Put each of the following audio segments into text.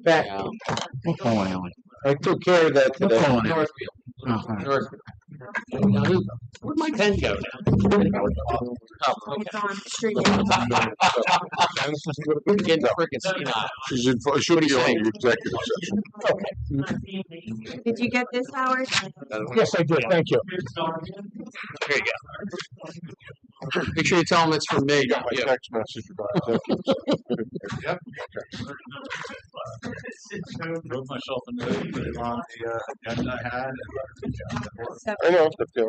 Back. I took care of that today. Northfield. Where'd my pen go now? Getting freaking senile. It should be on the executive session. Did you get this, Howard? Yes, I did. Thank you. There you go. Make sure you tell them it's from me. My text message about executive session. Yep. Wrote myself a note, put it on the agenda I had. I know, it's the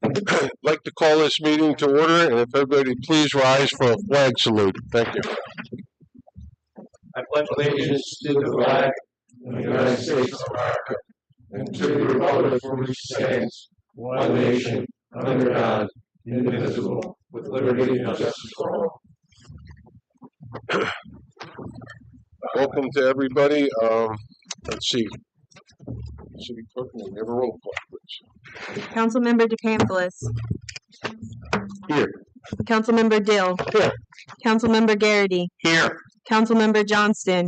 I'd like to call this meeting to order, and if everybody please rise for a flag salute. Thank you. I pledge allegiance to the flag of the United States of America and to the republic for which it stands, one nation, under God, indivisible, with liberty and justice for all. Welcome to everybody. Let's see. City clerk, we have a roll call, please. Councilmember DeCampolis. Here. Councilmember Dill. Here. Councilmember Garrity. Here. Councilmember Johnston.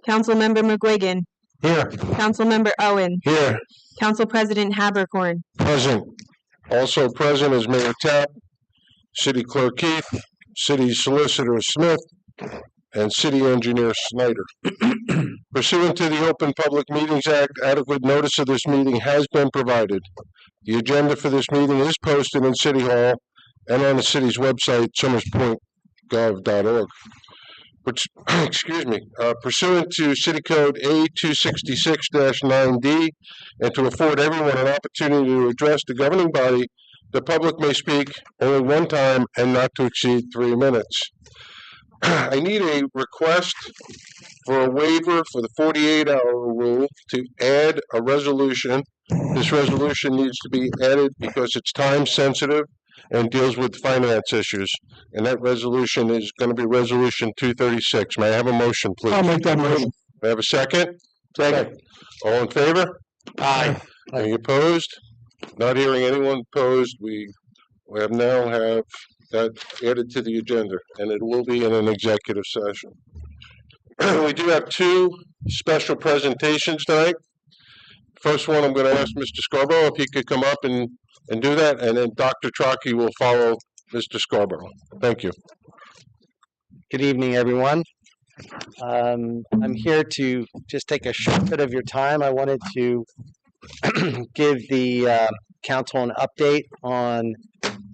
Councilmember McGuigan. Here. Councilmember Owen. Here. Council President Habercorn. Present. Also present is Mayor Tapp, City Clerk Keith, City Solicitor Smith, and City Engineer Snyder. Pursuant to the Open Public Meetings Act, adequate notice of this meeting has been provided. The agenda for this meeting is posted in City Hall and on the city's website, somers.gov.org. Pursuant to City Code A266-9D, and to afford everyone an opportunity to address the governing body, the public may speak only one time and not to exceed 3 minutes. I need a request for a waiver for the 48-hour rule to add a resolution. This resolution needs to be added because it's time sensitive and deals with finance issues. And that resolution is going to be Resolution 236. May I have a motion, please? I'll make that motion. May I have a second? Second. All in favor? Aye. Any opposed? Not hearing anyone opposed, we have now have that added to the agenda, and it will be in an executive session. We do have 2 special presentations tonight. First one, I'm going to ask Mr. Scarborough if he could come up and do that, and then Dr. Trocchi will follow Mr. Scarborough. Thank you. Good evening, everyone. I'm here to just take a short bit of your time. I wanted to give the council an update on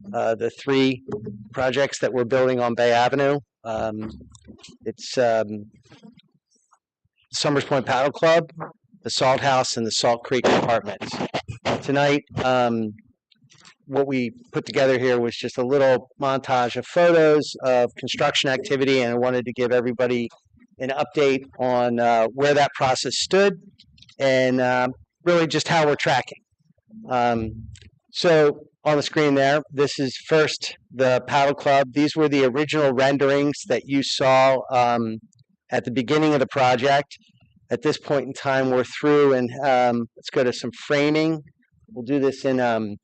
the 3 projects that we're building on Bay Avenue. It's Somers Point Paddle Club, the Salt House, and the Salt Creek Apartments. Tonight, what we put together here was just a little montage of photos of construction activity, and I wanted to give everybody an update on where that process stood and really just how we're tracking. So on the screen there, this is first the Paddle Club. These were the original renderings that you saw at the beginning of the project. At this point in time, we're through, and let's go to some framing. We'll do this in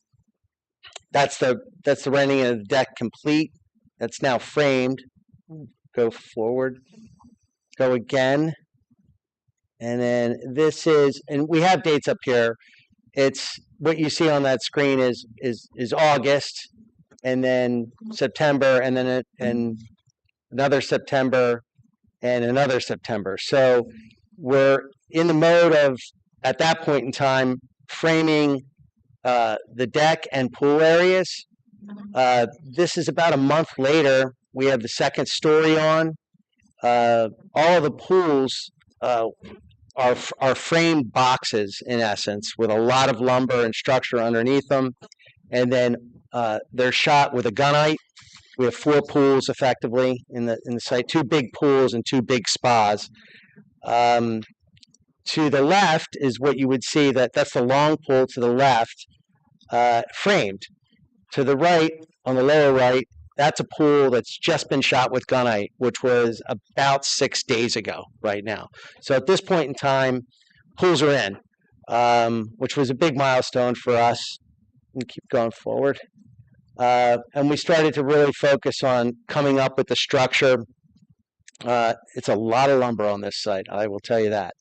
that's the rendering of the deck complete. That's now framed. Go forward. Go again. And then this is, and we have dates up here. It's what you see on that screen is August, and then September, and then and another September, and another September. So we're in the mode of, at that point in time, framing the deck and pool areas. This is about a month later. We have the second story on. All of the pools are framed boxes, in essence, with a lot of lumber and structure underneath them. And then they're shot with a gunite. We have 4 pools, effectively, in the site. 2 big pools and 2 big spas. To the left is what you would see, that's the long pool to the left, framed. To the right, on the lower right, that's a pool that's just been shot with gunite, which was about 6 days ago right now. So at this point in time, pools are in, which was a big milestone for us. Let me keep going forward. And we started to really focus on coming up with the structure. It's a lot of lumber on this site, I will tell you that.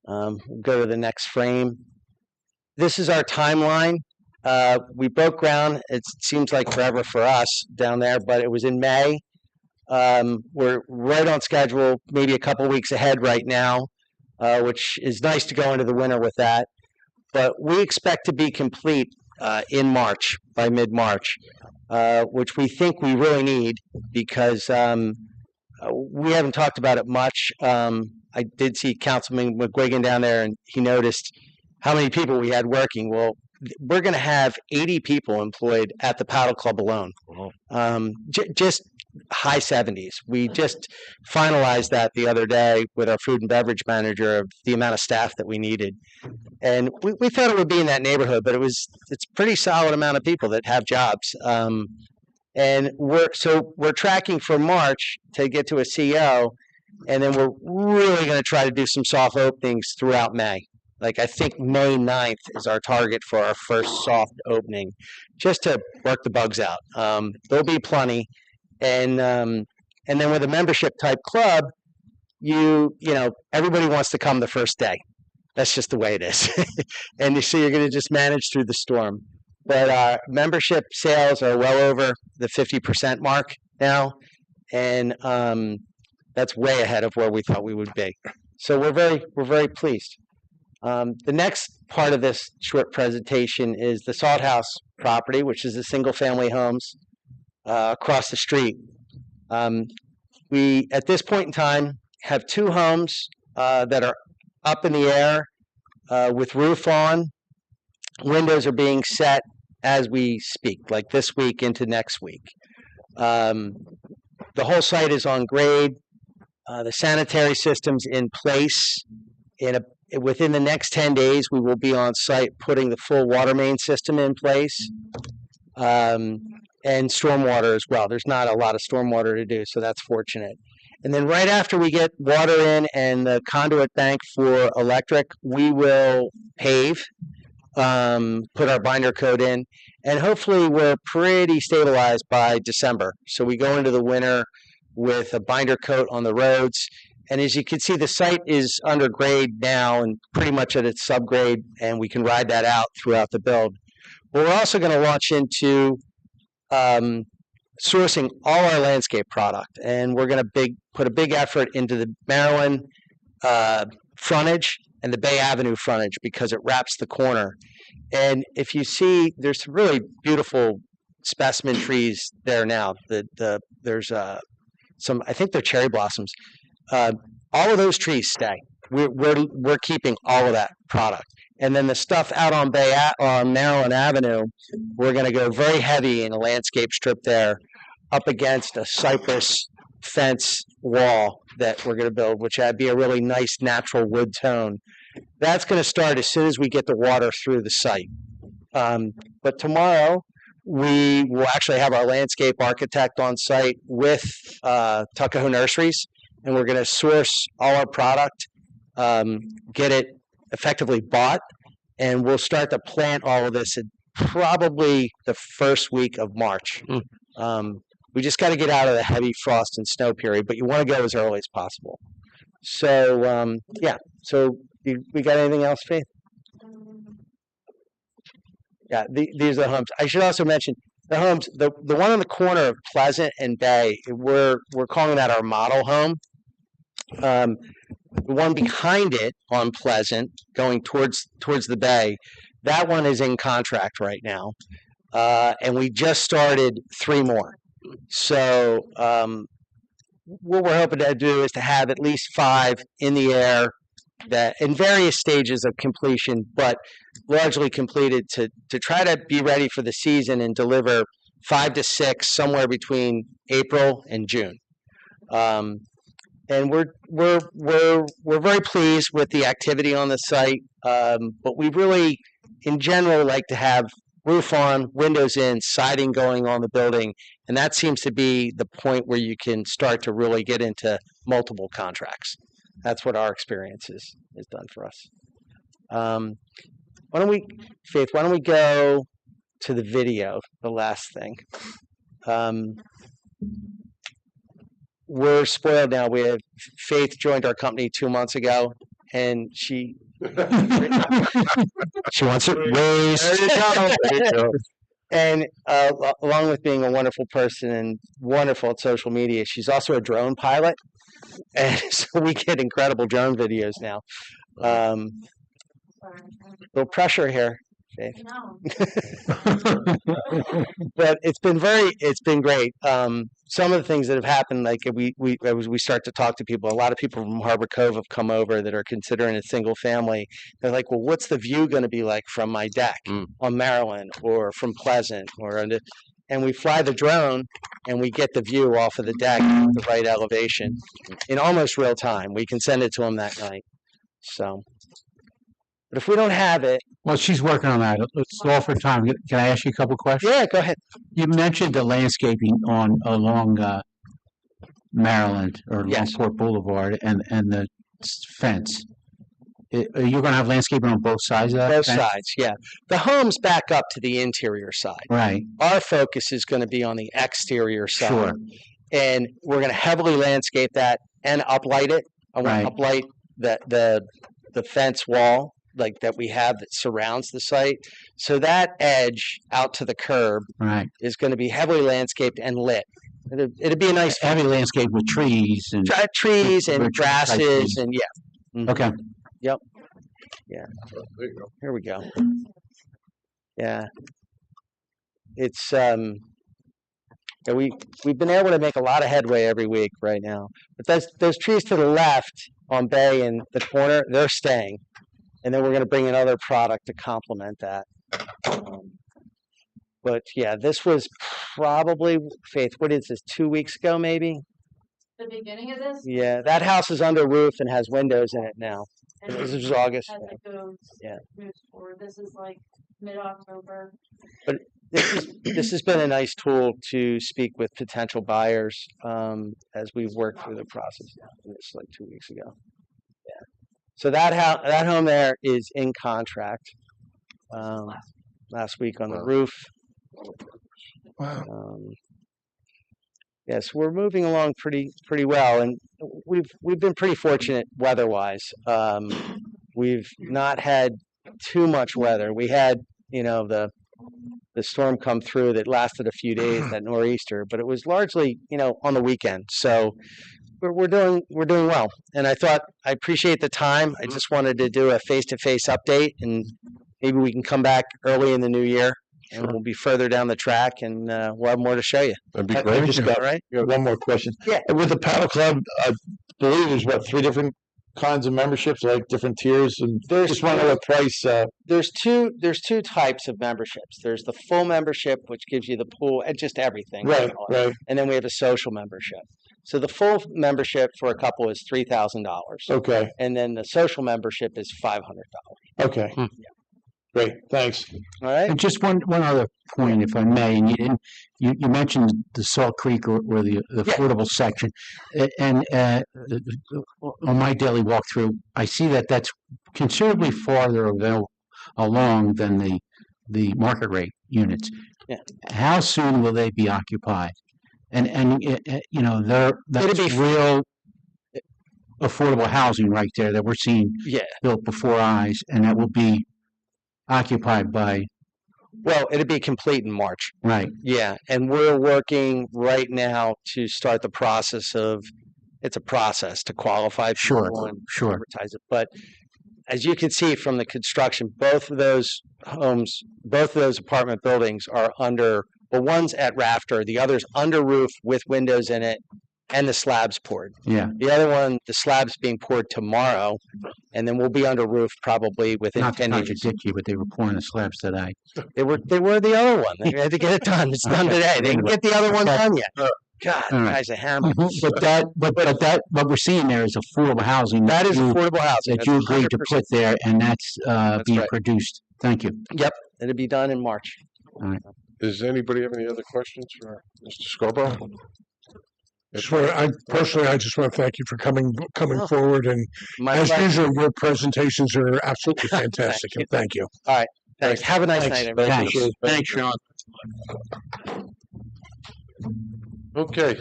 We'll go to the next frame. This is our timeline. We broke ground. It seems like forever for us down there, but it was in May. We're right on schedule, maybe a couple weeks ahead right now, which is nice to go into the winter with that. But we expect to be complete in March, by mid-March, which we think we really need because we haven't talked about it much. I did see Councilman McGuigan down there, and he noticed how many people we had working. Well, we're going to have 80 people employed at the Paddle Club alone. Just high 70s. We just finalized that the other day with our food and beverage manager of the amount of staff that we needed. And we thought it would be in that neighborhood, but it's a pretty solid amount of people that have jobs. And we're tracking for March to get to a CO, and then we're really going to try to do some soft openings throughout May. Like I think May 9th is our target for our first soft opening, just to work the bugs out. There'll be plenty, and then with a membership type club, you know everybody wants to come the first day. That's just the way it is, and so you're going to just manage through the storm. But membership sales are well over the 50% mark now, and that's way ahead of where we thought we would be. So we're very pleased. The next part of this short presentation is the Salt House property, which is the single-family homes across the street. We, at this point in time, have 2 homes that are up in the air with roof on. Windows are being set as we speak, like this week into next week. The whole site is on grade. The sanitary system's in place. Within the next 10 days, we will be on site putting the full water main system in place, and stormwater as well. There's not a lot of stormwater to do, so that's fortunate. And then right after we get water in and the conduit bank for electric, we will pave, put our binder coat in, and hopefully we're pretty stabilized by December. So we go into the winter with a binder coat on the roads. And as you can see, the site is under grade now and pretty much at its subgrade, and we can ride that out throughout the build. But we're also going to launch into sourcing all our landscape product, and we're going to put a big effort into the Maryland frontage and the Bay Avenue frontage because it wraps the corner. And if you see, there's some really beautiful specimen trees there now. There's some, I think they're cherry blossoms. All of those trees stay. We're keeping all of that product. And then the stuff out on Maryland Avenue, we're going to go very heavy in a landscape strip there up against a cypress fence wall that we're going to build, which would be a really nice natural wood tone. That's going to start as soon as we get the water through the site. But tomorrow, we will actually have our landscape architect on site with Tuckahoe Nurseries, and we're going to source all our product, get it effectively bought, and we'll start to plant all of this in probably the first week of March. We just got to get out of the heavy frost and snow period, but you want to go as early as possible. So, yeah. So, we got anything else, Faith? Yeah, these are the homes. I should also mention the homes. The one on the corner of Pleasant and Bay, we're calling that our model home. The one behind it on Pleasant, going towards the Bay, that one is in contract right now, and we just started 3 more. So what we're hoping to do is to have at least 5 in the air that in various stages of completion, but largely completed to try to be ready for the season and deliver 5 to 6 somewhere between April and June. And we're very pleased with the activity on the site, but we really, in general, like to have roof on, windows in, siding going on the building, and that seems to be the point where you can start to really get into multiple contracts. That's what our experience has done for us. Faith, why don't we go to the video, the last thing. We're spoiled now. We have Faith joined our company 2 months ago, and she wants it raised. There you go. And along with being a wonderful person and wonderful at social media, she's also a drone pilot, and so we get incredible drone videos now. Little pressure here, Faith. But it's been great. Some of the things that have happened, like as we start to talk to people, a lot of people from Harbor Cove have come over that are considering a single family. They're like, well, what's the view going to be like from my deck on Maryland or from Pleasant and we fly the drone and we get the view off of the deck at the right elevation in almost real time. We can send it to them that night. So, but if we don't have it, Well, she's working on that. It's all for time. Can I ask you a couple questions? yeah, go ahead. You mentioned the landscaping along Maryland or along Yes. Port Boulevard and the fence. You're going to have landscaping on both sides of that Both fence? sides, yeah. The homes back up to the interior side. Right. Our focus is going to be on the exterior side. Sure. And we're going to heavily landscape that and uplight it. I want Right. to uplight the fence wall like that we have that surrounds the site. So that edge out to the curb Right. is going to be heavily landscaped and lit. It'd be a nice Heavy landscape with trees and trees and Rich type grasses trees. and yeah. Mhm. okay. There you go. Here we go. Yeah. It's yeah, we've been able to make a lot of headway every week right now. But those trees to the left on Bay and the corner, they're staying. And then we're going to bring another product to complement that. But yeah, this was probably, Faith, what is this, 2 weeks ago maybe? The beginning of this? Yeah, that house is under roof and has windows in it now. And This is August. as it goes, Yeah. moves forward. This is like mid-October. This has been a nice tool to speak with potential buyers as we've worked through the process. It's like 2 weeks ago. Yeah. So that home there is in contract. Last week on the roof. Wow. Yes, we're moving along pretty well, and we've been pretty fortunate weather-wise. We've not had too much weather. We had, the storm come through that lasted a few days, that nor'easter, but it was largely, on the weekend. So we're doing well. And I thought I appreciate the time. I just wanted to do a face-to-face update, and maybe we can come back early in the new year. And we'll be further down the track, and we'll have more to show you. That'd be I great. just got All right? one more question. Yeah. With the paddle club, I believe there's 3 different kinds of memberships, like different tiers, and just want to know what price. There's two types of memberships. There's the full membership, which gives you the pool and just everything. Right, right. And then we have a social membership. So the full membership for a couple is $3,000, Okay, and then the social membership is $500. okay. Great, thanks. All right. And just one other point, if I may, and you mentioned the Salt Creek or the affordable section, and on my daily walkthrough, I see that that's considerably farther along than the market rate units. Yeah. How soon will they be occupied? And that's It'll be- real affordable housing right there that we're seeing Yeah. built before our eyes, and that will be occupied by Well, it'll be complete in March. right. Yeah, and we're working right now to start the process of. It's a process to qualify Sure, people and sure. advertise it, but as you can see from the construction, both of those apartment buildings are under, well, one's at rafter, the other's under roof with windows in it, and the slab's poured. Yeah, The other one, the slab's being poured tomorrow, and then we'll be under roof probably within not to 10 days. contradict you, but they were pouring the slabs today. They were the other one. They had to get it done. It's done today. They didn't get the other one done yet. God, All right. guys, a hammer. But what we're seeing there is affordable housing That is you- affordable housing. that you That's agreed to 100%. put there, and that's being right. produced. Thank you. It'll be done in March. Does anybody have any other questions for Mr. Scarborough? I just want to thank you for coming Oh. forward, and My as pleasure. usual, your presentations are absolutely fantastic. And thank you. Thanks. Have a nice night, everybody. Thanks. Thanks, Sean. Okay.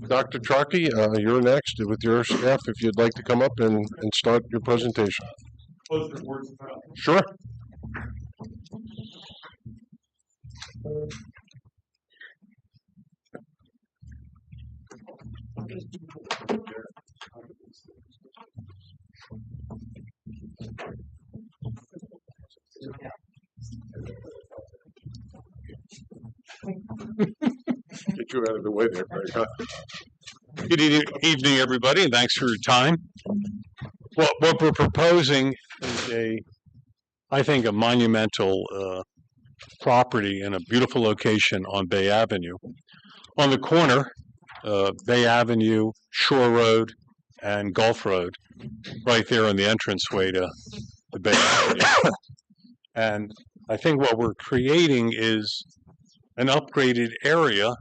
Dr. Trocchi, you're next with your staff if you'd like to come up and start your presentation. Sure. Get you out of the way there, Craig, huh? Good evening, everybody, and thanks for your time. What we're proposing is I think, a monumental property in a beautiful location on Bay Avenue. On the corner, Bay Avenue, Shore Road, and Gulf Road, right there on the entranceway to the Bay Avenue. And I think what we're creating is an upgraded area,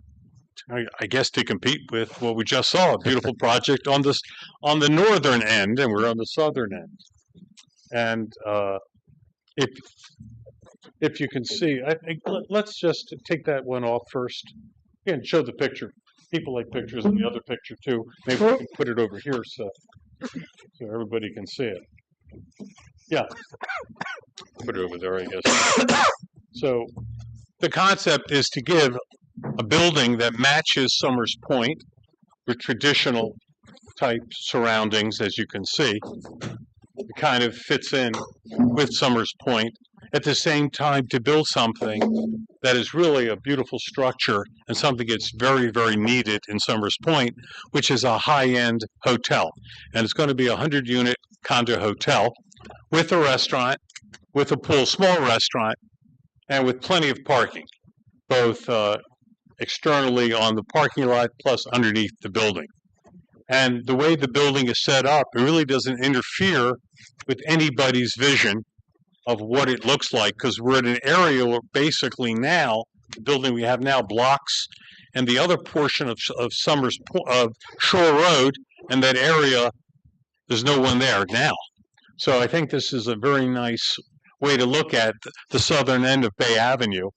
I guess, to compete with what we just saw, a beautiful project on the northern end, and we're on the southern end. And if you can see, I think let's just take that one off first. And show the picture. People like pictures in the other picture too. Maybe we can put it over here so everybody can see it. Yeah. Put it over there, I guess. So the concept is to give a building that matches Summers Point with traditional type surroundings, as you can see. It kind of fits in with Summers Point. At the same time, to build something that is really a beautiful structure and something that's very, very needed in Summers Point, which is a high-end hotel. And it's going to be a 100-unit condo hotel with a restaurant, with a pool, small restaurant, and with plenty of parking, both externally on the parking lot plus underneath the building. And the way the building is set up, it really doesn't interfere with anybody's vision of what it looks like, because we're in an area where basically now, the building we have now blocks, and the other portion of Shore Road, and that area, there's no one there now. So I think this is a very nice way to look at the southern end of Bay Avenue,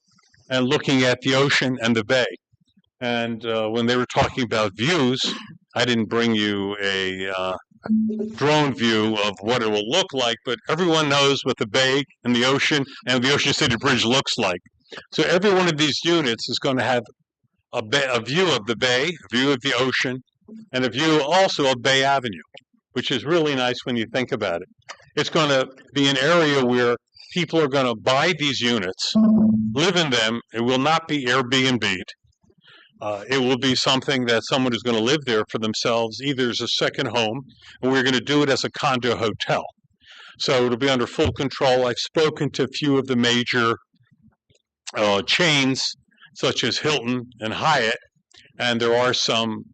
and looking at the ocean and the bay. And when they were talking about views, I didn't bring you a drone view of what it will look like, but everyone knows what the bay and the ocean and the Ocean City Bridge looks like. So every one of these units is going to have a view of the bay, a view of the ocean, and a view also of Bay Avenue, which is really nice when you think about it. It's going to be an area where people are going to buy these units, live in them. It will not be Airbnb'd. It will be something that someone is going to live there for themselves, either as a second home, and we're going to do it as a condo hotel. So it'll be under full control. I've spoken to a few of the major chains, such as Hilton and Hyatt, and there are some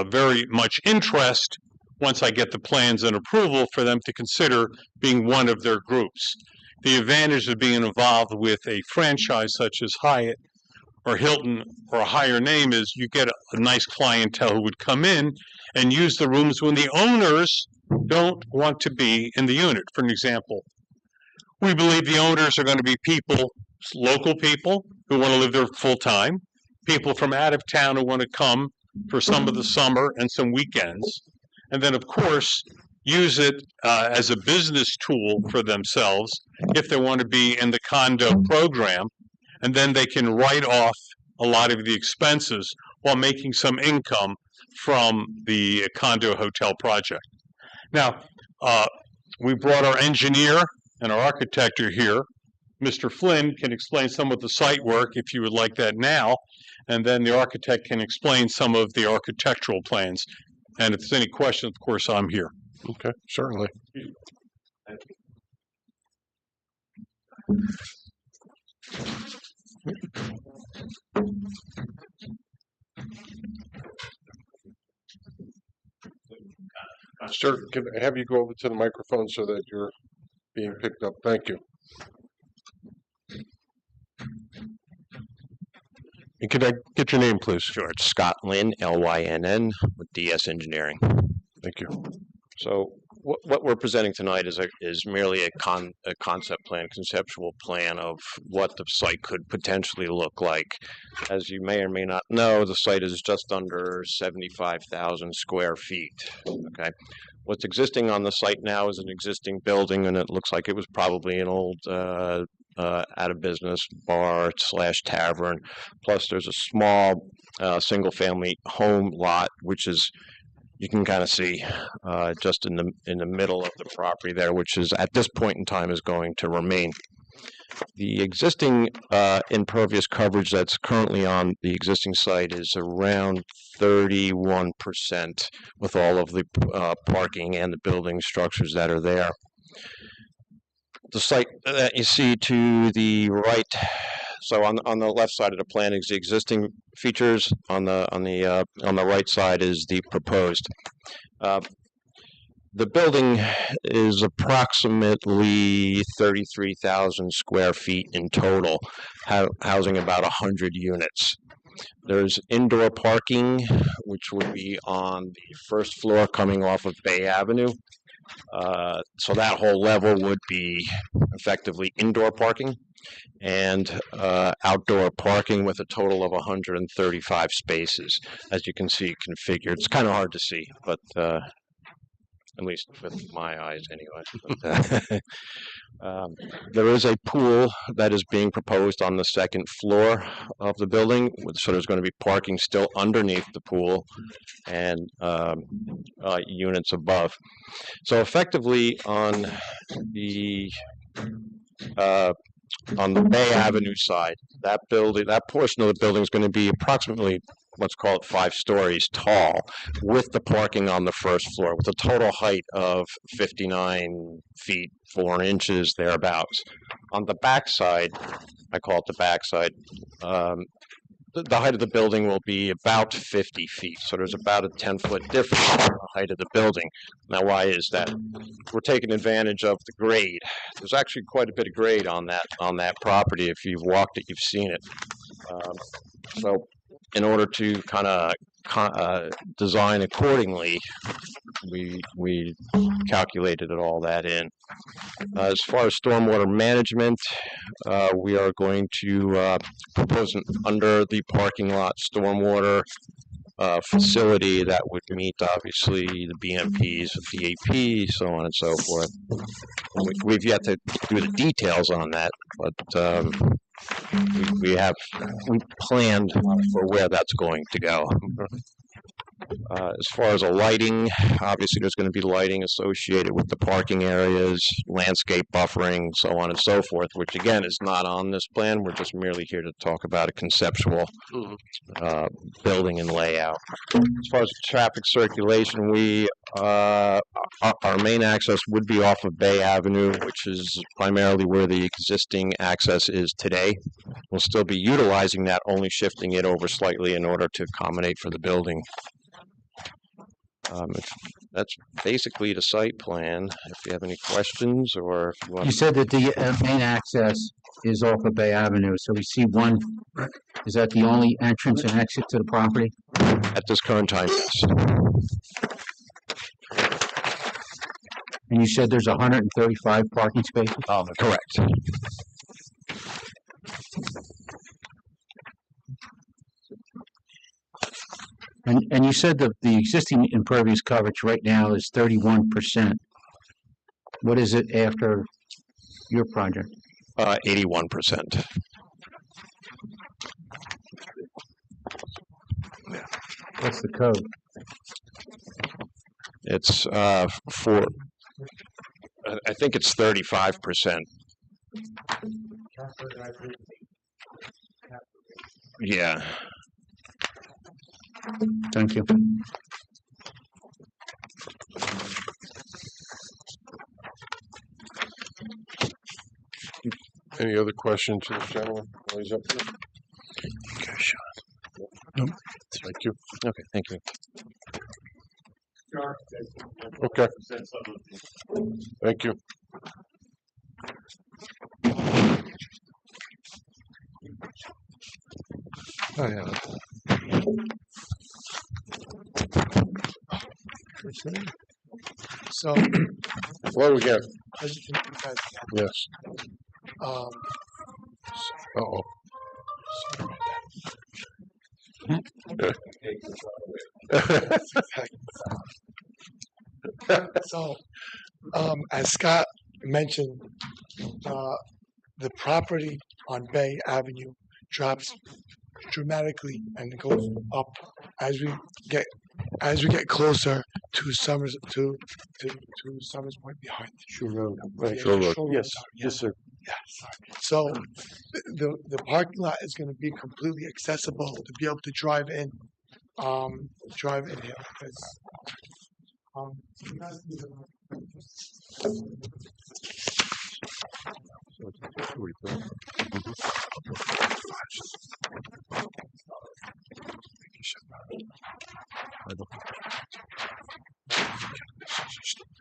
very much interest, once I get the plans and approval, for them to consider being one of their groups. The advantage of being involved with a franchise such as Hyatt or Hilton or a higher name is you get a nice clientele who would come in and use the rooms when the owners don't want to be in the unit. For an example, we believe the owners are going to be people, local people who want to live there full time, people from out of town who want to come for some of the summer and some weekends, and then of course use it as a business tool for themselves if they want to be in the condo program. And then they can write off a lot of the expenses while making some income from the condo hotel project. Now, we brought our engineer and our architect here. Mr. Flynn can explain some of the site work if you would like that now, and then the architect can explain some of the architectural plans. And if there's any questions, of course, I'm here. Okay, certainly. Sir, can I have you go over to the microphone so that you're being picked up? Thank you. And can I get your name, please? Sure. It's Scott Lynn, Lynn, with DS Engineering. Thank you. So what we're presenting tonight is merely a concept plan, conceptual plan of what the site could potentially look like. As you may or may not know, the site is just under 75,000 square feet. Okay, what's existing on the site now is an existing building, and it looks like it was probably an old out of business bar / tavern. Plus, there's a small single family home lot, which is, you can kind of see just in the middle of the property there, which is at this point in time is going to remain. The existing impervious coverage that's currently on the existing site is around 31% with all of the parking and the building structures that are there. The site that you see to the right, so on the left side of the plan is the existing features. On the right side is the proposed. The building is approximately 33,000 square feet in total, housing about 100 units. There's indoor parking, which would be on the first floor coming off of Bay Avenue. So that whole level would be effectively indoor parking, and outdoor parking with a total of 135 spaces. As you can see configured. It's kind of hard to see, but at least with my eyes anyway. There is a pool that is being proposed on the second floor of the building, so there's going to be parking still underneath the pool and units above. So effectively on the Bay Avenue side, that portion of the building is going to be approximately, let's call it 5 stories tall, with the parking on the first floor, with a total height of 59 feet 4 inches thereabouts. On the back side, I call it the back side, the height of the building will be about 50 feet. So there's about a 10-foot difference in the height of the building. Now, why is that? We're taking advantage of the grade. There's actually quite a bit of grade on that property. If you've walked it, you've seen it. So in order to kind of design accordingly, we calculated all that in. As far as stormwater management, we are going to propose an under the parking lot stormwater facility that would meet obviously the BMPs, DAP, so on and so forth. We've yet to do the details on that, but we planned for where that's going to go. As far as the lighting, obviously there's going to be lighting associated with the parking areas, landscape buffering, so on and so forth, which again is not on this plan. We're just merely here to talk about a conceptual building and layout. As far as traffic circulation, our main access would be off of Bay Avenue, which is primarily where the existing access is today. We'll still be utilizing that, only shifting it over slightly in order to accommodate for the building. That's basically the site plan. If you have any questions, or if you want, You said that the main access is off of Bay Avenue, so we see one. Is that the only entrance and exit to the property? at this current time, yes. And you said there's 135 parking spaces? Correct. And you said that the existing impervious coverage right now is 31%. What is it after your project? 81%. What's the code? It's I think it's 35%. Yeah. Thank you. Any other questions to this gentleman while he's up there? Okay, Sean. Nope. Thank you. Okay, thank you. Okay. Thank you. Oh, yeah. So, What we got? as you can, you guys Yes. um, Uh-oh. sorry about that. So, as Scott mentioned, the property on Bay Avenue drops dramatically and goes up as we get closer to Summers Summers Point behind. Sure road. Yeah, Sure road. Shore Road, Yes. sorry, Yes, sir. yeah, sorry. So the parking lot is going to be completely accessible to be able to drive in here because you guys need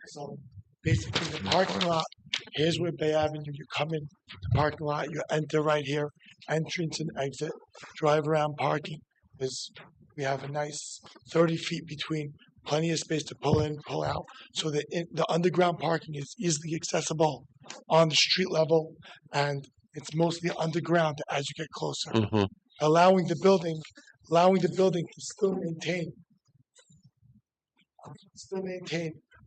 So basically, the parking lot, here's where Bay Avenue, you come in the parking lot, you enter right here, entrance and exit, drive around parking. We have a nice 30 feet between, plenty of space to pull in, pull out. So the underground parking is easily accessible on the street level, and it's mostly underground as you get closer, Mm-hmm. allowing the building to still maintain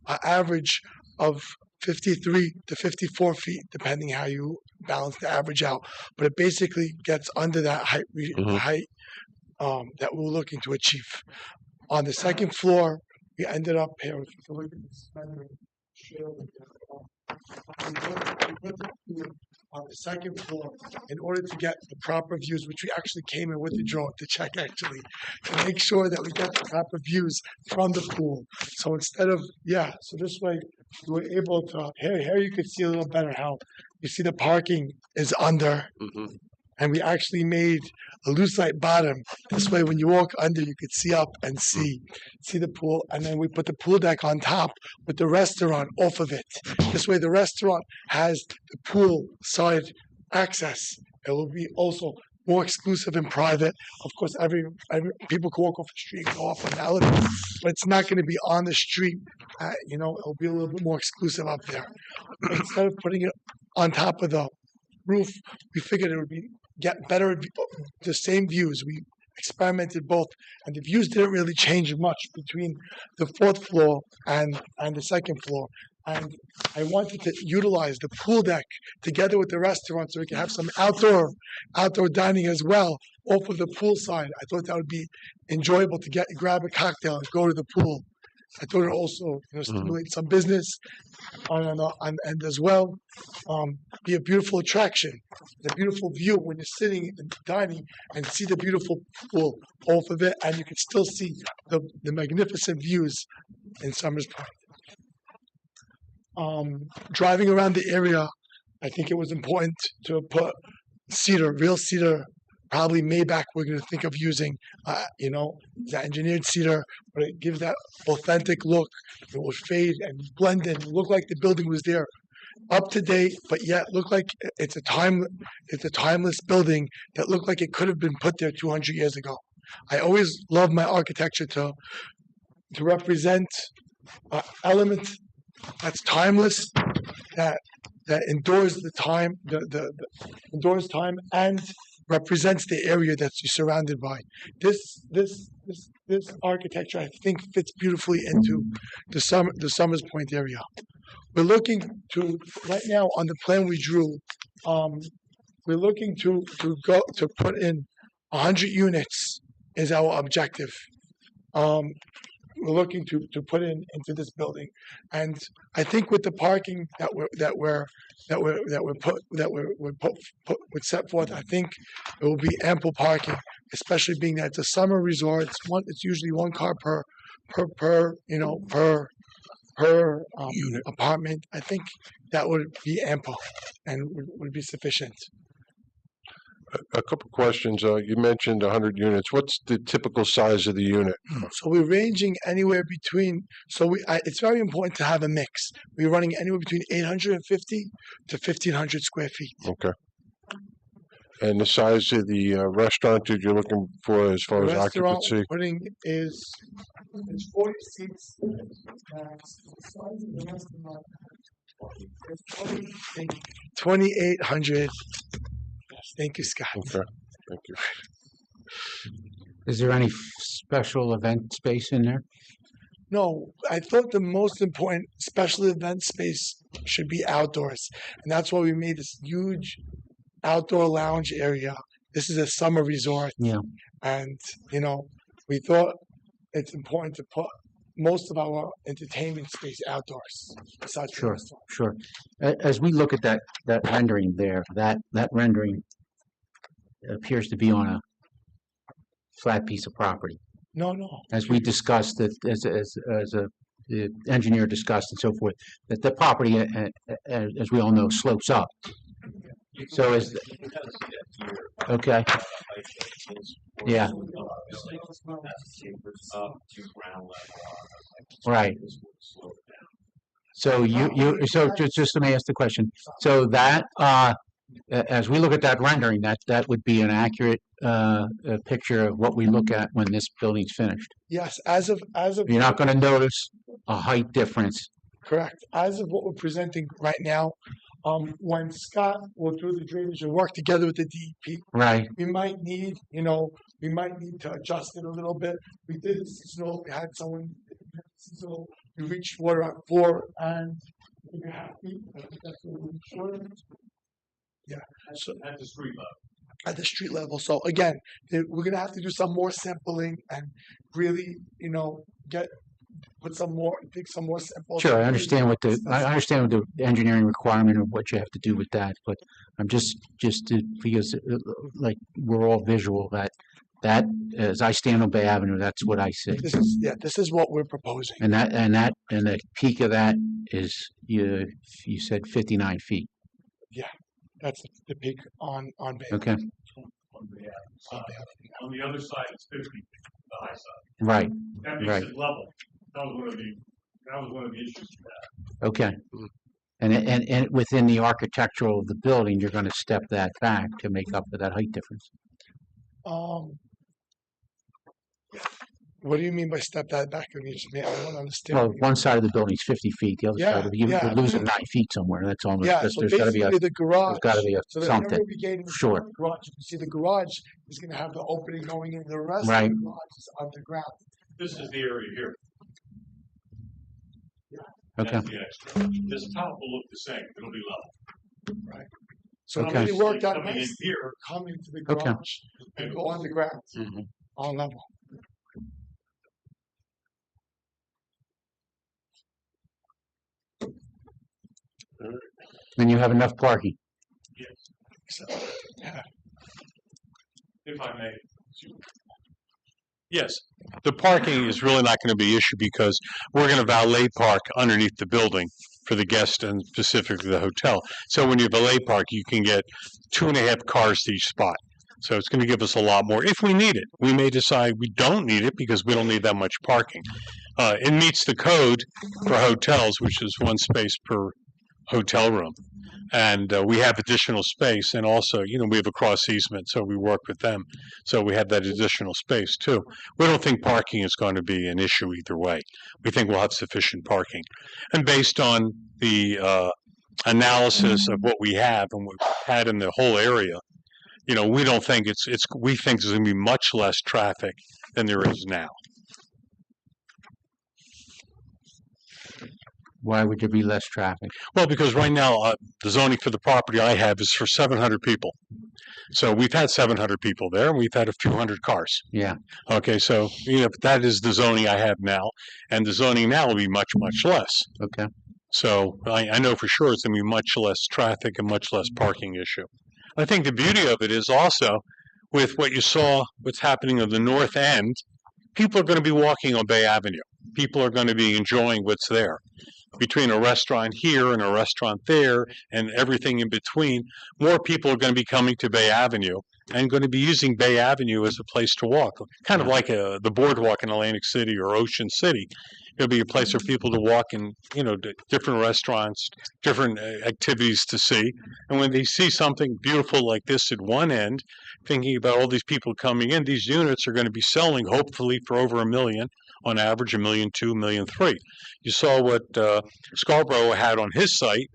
an average of 53 to 54 feet, depending how you balance the average out. But it basically gets under that height Mhm. that we're looking to achieve. On the second floor, we ended up here. If you can look at this rendering, straight over here. We put the pool on the second floor in order to get the proper views, which we actually came in with the drone to check actually, to make sure that we get the proper views from the pool. So instead of, so this way we were able to, here you could see a little better how you see the parking is under, Mm-hmm. and we actually made a lucite bottom. This way, when you walk under, you could see up and see the pool. And then we put the pool deck on top with the restaurant off of it. This way, the restaurant has the pool side access. It will be also more exclusive and private. Of course, every people can walk off the street and go off on the elevator, but it's not going to be on the street. It'll be a little bit more exclusive up there. Instead of putting it on top of the roof, we figured it would get better, the same views. We experimented both, and the views didn't really change much between the fourth floor and the second floor. And I wanted to utilize the pool deck together with the restaurant so we could have some outdoor dining as well off of the pool side. I thought that would be enjoyable to grab a cocktail and go to the pool. I thought it also stimulate some business and as well be a beautiful attraction, a beautiful view when you're sitting and dining and see the beautiful pool off of it, and you can still see the magnificent views in Summers Point. Driving around the area, I think it was important to put real cedar. Probably Maybach we're going to think of using, the engineered cedar, but it gives that authentic look. It will fade and blend in, look like the building was there, up to date, but yet look like it's a timeless building that looked like it could have been put there 200 years ago. I always love my architecture to represent an element that's timeless, that endures the time, endures time, and represents the area that you're surrounded by. This architecture, I think, fits beautifully into the Summers Point area. We're looking to right now on the plan we drew. We're looking to put in 100 units is our objective. We're looking to put into this building, and I think with the parking that we're set forth, I think it will be ample parking, especially being that it's a summer resort. It's usually one car per unit apartment. I think that would be ample and would be sufficient. A couple questions. You mentioned 100 units. What's the typical size of the unit? So we're ranging anywhere between. It's very important to have a mix. We're running anywhere between 850 to 1,500 square feet. Okay. And the size of the restaurant that you're looking for as far The as restaurant occupancy? we're putting is, it's 40 seats. Max. The size of the restaurant is 2,800. Yes, thank you, Scott. Okay, thank you. Is there any special event space in there? No, I thought the most important special event space should be outdoors. And that's why we made this huge outdoor lounge area. This is a summer resort. Yeah. And, we thought it's important to put most of our entertainment space outdoors. Besides the Sure. restaurant. Sure. As we look at that rendering there, that rendering appears to be on a flat piece of property. No. As we discussed, that the engineer discussed and so forth, that the property, as we all know, slopes up. So is, okay, yeah, right. So so just let me ask the question. So that, as we look at that rendering, that would be an accurate picture of what we look at when this building's finished. Yes, as of You're not going to notice a height difference. correct. As of what we're presenting right now, when Scott will do the drainage and work together with the DEP, Right. we might need to adjust it a little bit. We did the seasonal, we had someone seasonal, we reached water at 4 and 3.5 feet. I think that's what we reached water. Yeah, so At the street level. at the street level. So again, we're gonna have to do some more sampling and really, take some more samples. Sure, I understand what the engineering requirement of what you have to do with that, but I'm just because like we're all visual that as I stand on Bay Avenue, that's what I see. This is what we're proposing. And the peak of that is you said 59 feet. That's the peak on Bay. Okay, On the side. On the other side, it's 50 feet, the high side. right, That makes Right. it level. That was one of the issues we had. okay. And within the architectural of the building, you're going to step that back to make up for that height difference. What do you mean by step that back? I don't understand. Well, one side of the building's 50 feet, the other Yeah, side of you're yeah. losing 9 feet somewhere. That's almost, Yeah, so there's got to be basically the garage. there's got to be So that something. whenever we get into Sure. the garage, you can see the garage is going to have the opening going in. The rest Right. of the garage is underground. This is the area here. Okay, That's the extra. This top will look the same. It'll be level. So it Okay. really worked out Coming in nicely. here. Come into the Okay. garage and go underground Mhm. on level. and you have enough parking. Yes, So, yeah. if I may. Yes, the parking is really not going to be an issue because we're going to valet park underneath the building for the guests and specifically the hotel. So when you valet park, you can get 2.5 cars to each spot. So it's going to give us a lot more if we need it. We may decide we don't need it because we don't need that much parking. It meets the code for hotels, which is 1 space per hotel room. And we have additional space, and also, we have a cross easement, so we work with them. So we have that additional space too. We don't think parking is going to be an issue either way. We think we'll have sufficient parking. And based on the analysis of what we have and what we've had in the whole area, we don't think we think there's going to be much less traffic than there is now. Why would there be less traffic? Well, because right now, the zoning for the property I have is for 700 people. So we've had 700 people there, and we've had a few hundred cars. Yeah, Okay, so, that is the zoning I have now, and the zoning now will be much, much less. okay. So I know for sure it's going to be much less traffic and much less parking issue. I think the beauty of it is also, with what you saw, what's happening on the north end, people are going to be walking on Bay Avenue. People are going to be enjoying what's there. Between a restaurant here and a restaurant there and everything in between, more people are going to be coming to Bay Avenue and going to be using Bay Avenue as a place to walk, kind of like the boardwalk in Atlantic City or Ocean City. It'll be a place for people to walk and, to different restaurants, different activities to see. And when they see something beautiful like this at one end, thinking about all these people coming in, these units are going to be selling hopefully for over $1 million on average, $1.2 million, $1.3 million. You saw what Scarborough had on his site,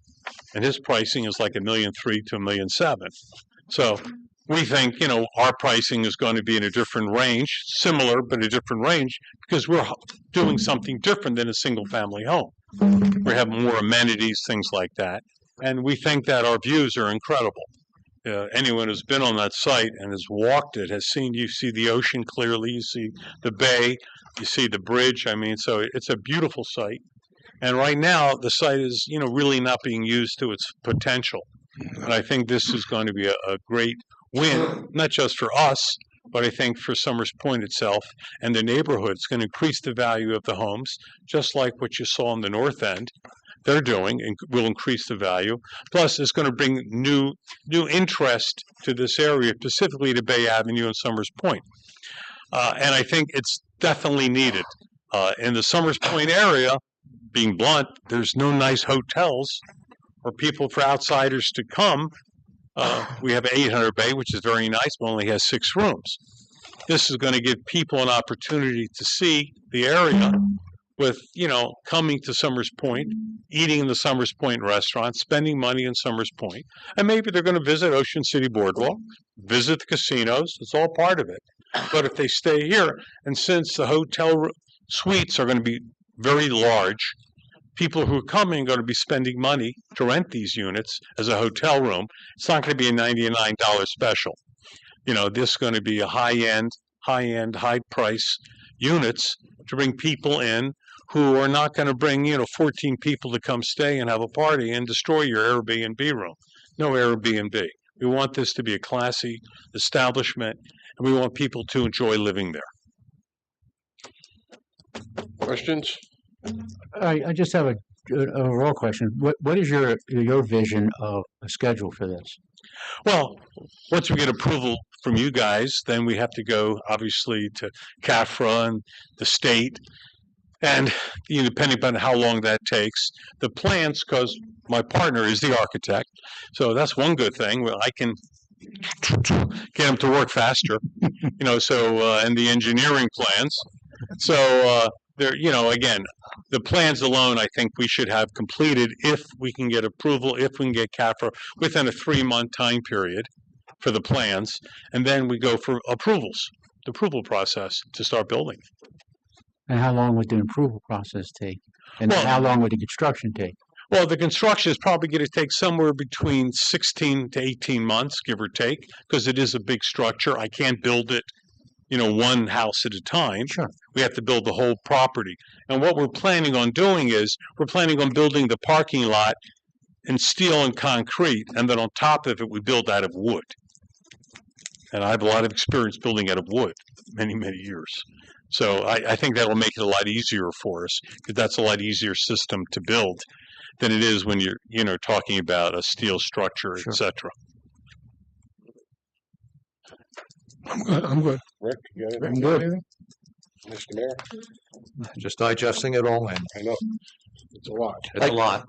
and his pricing is like $1.3 million to $1.7 million. So we think, our pricing is going to be in a different range, similar but a different range, because we're doing something different than a single-family home. We have more amenities, things like that, and we think that our views are incredible. Anyone who's been on that site and has walked it has seen, you see the ocean clearly, you see the bay, you see the bridge. I mean, so it's a beautiful site. And right now, the site is, really not being used to its potential. And I think this is going to be a great win, not just for us, but I think for Summers Point itself and the neighborhood. It's going to increase the value of the homes, just like what you saw on the north end. They're doing and will increase the value. Plus, it's going to bring new interest to this area, specifically to Bay Avenue and Summers Point. And I think it's definitely needed. In the Summers Point area, being blunt, there's no nice hotels or people for outsiders to come. We have 800 Bay, which is very nice, but only has 6 rooms. This is going to give people an opportunity to see the area with, coming to Summers Point, eating in the Summers Point restaurant, spending money in Summers Point, and maybe they're going to visit Ocean City Boardwalk, visit the casinos. It's all part of it. But if they stay here, and since the hotel suites are going to be very large, people who are coming are going to be spending money to rent these units as a hotel room. It's not going to be a $99 special. This is going to be a high-end, high-price units to bring people in who are not going to bring, 14 people to come stay and have a party and destroy your Airbnb room. No Airbnb. We want this to be a classy establishment, and we want people to enjoy living there. Questions? I just have an overall question. What is your vision of a schedule for this? Well, once we get approval from you guys, then we have to go, obviously, to CAFRA and the state. And depending on how long that takes, the plans, because my partner is the architect, so that's one good thing. Well, I can get him to work faster, and the engineering plans. So there, again, the plans alone, I think we should have completed if we can get approval, if we can get CAFRA within a 3-month time period for the plans, and then we go for approvals, the approval process to start building. And how long would the approval process take? And Well- how long would the construction take? Well, the construction is probably going to take somewhere between 16 to 18 months, give or take, because it is a big structure. I can't build it, one house at a time. Sure. We have to build the whole property. And what we're planning on doing is we're planning on building the parking lot in steel and concrete, and then on top of it, we build out of wood. And I have a lot of experience building out of wood, many, many years. So I think that will make it a lot easier for us, because that's a lot easier system to build than it is when you're, talking about a steel structure, Sure. et cetera. I'm good. Rick, you got anything? I'm good. Mr. Mayor? Just digesting it all in. I know. It's a lot. It's a lot.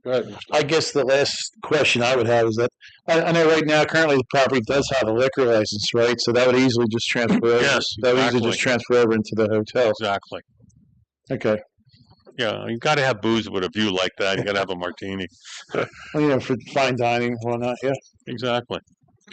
Go ahead, Mr. I guess the last question I would have is that I know right now currently the property does have a liquor license, right? So that would easily just transfer over. Yes, That would easily exactly. just transfer over into the hotel. Exactly. Okay. Yeah, you got to have booze with a view like that. You got to have a martini. Well, for fine dining and whatnot, yeah. Exactly.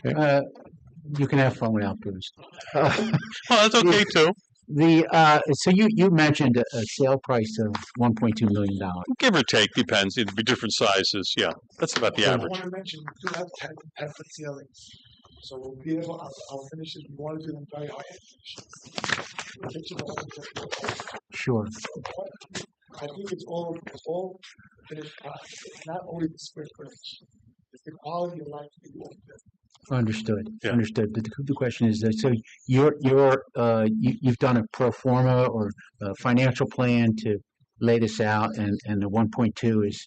You can have fun without booze. Oh, that's okay too. So you mentioned a sale price of $1.2 million. Give or take, depends. It'd be different sizes. Yeah, that's about the I average. want to mention we do have 10-foot ceilings, so we'll be able. Our finishes. We want to do them very high end finishes. The kitchen will also- Sure. I think it's all finished product. It's not only the square footage; it's the quality of life that you want. Understood. Yeah. Understood. The question is that so you've done a pro forma or a financial plan to lay this out, and the 1.2 is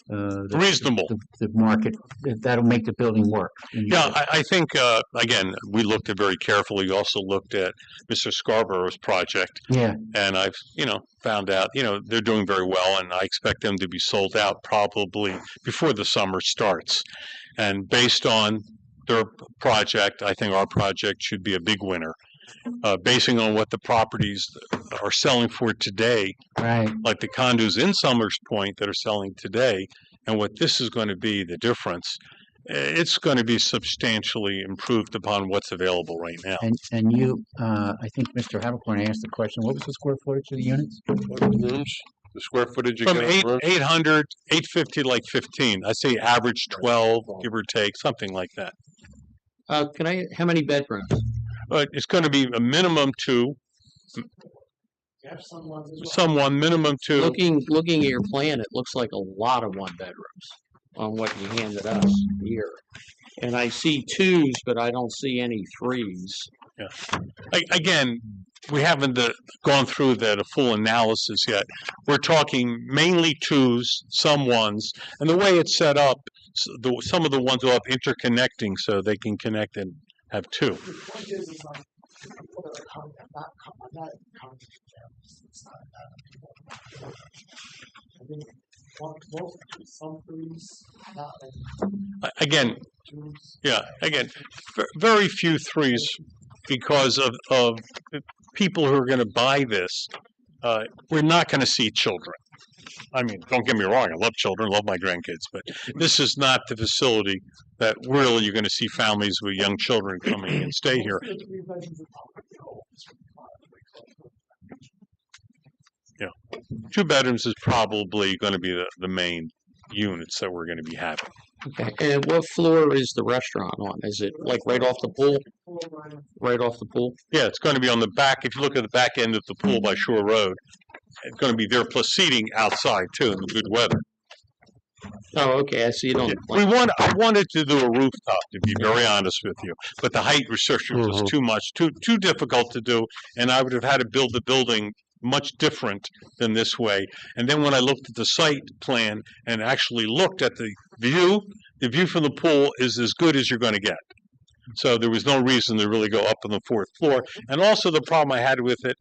Reasonable. The market, that'll make the building work. Yeah, I think, again, we looked at very carefully. We also looked at Mr. Scarborough's project, Yeah, and I've, found out, they're doing very well, and I expect them to be sold out probably before the summer starts. And based on their project, I think our project should be a big winner. Basing on what the properties are selling for today, right. like the condos in Summers Point that are selling today, and what this is going to be, the difference, it's going to be substantially improved upon what's available right now. And you, I think Mr. Habercorn asked the question, what was the square footage of the units? Rooms, the square footage From again. of rooms? 800, 850 to like 15. I say average 12, give or take, something like that. How many bedrooms? It's going to be a minimum 2, You have some ones as well. someone minimum 2. Looking at your plan, it looks like a lot of one bedrooms on what you handed us here. And I see 2s, but I don't see any 3s. Again, we haven't gone through the full analysis yet. We're talking mainly 2s, some 1s, and the way it's set up, some of the ones will have interconnecting so they can connect and have 2. The point is people that are coming, not coming to families. It's not that. I think most, some threes, not like Again, twos. again, very few 3s because of people who are going to buy this. We're not going to see children. I mean, don't get me wrong, I love children, love my grandkids, but this is not the facility that really you're going to see families with young children coming and stay here. Most of the 3 bedrooms are probably old. 2 bedrooms is probably going to be the main units that we're going to be having. Okay. And what floor is the restaurant on? Is it like right off the pool? Right off the pool? Yeah, it's going to be on the back. If you look at the back end of the pool by Shore Road, it's going to be there plus seating outside too in the good weather. Oh, okay. I see it on the I plan. wanted to do a rooftop, to be very honest with you, but the height restriction was too much, too difficult to do, and I would have had to build the building much different than this way. And then when I looked at the site plan and actually looked at the view from the pool is as good as you're going to get. So there was no reason to really go up on the 4th floor. And also the problem I had with it,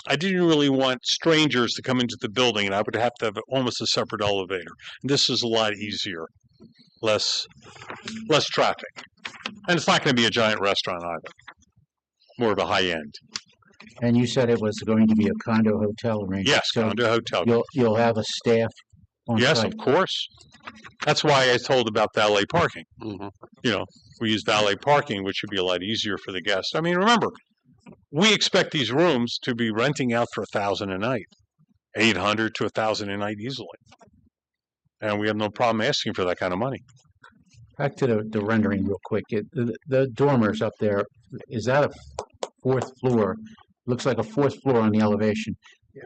I didn't really want strangers to come into the building, and I would have to have almost a separate elevator. And this is a lot easier, less traffic. And it's not going to be a giant restaurant either. More of a high end. And you said it was going to be a condo hotel arrangement. Yes, so condo hotel. You'll have a staff on Yes, site. of course. That's why I told about valet parking. Mhm. We use valet parking, which would be a lot easier for the guests. I mean, remember, we expect these rooms to be renting out for $1,000 a night, 800 to 1,000 a night easily. And we have no problem asking for that kind of money. Back to the rendering real quick. The dormers up there, is that a 4th floor? Looks like a 4th floor on the elevation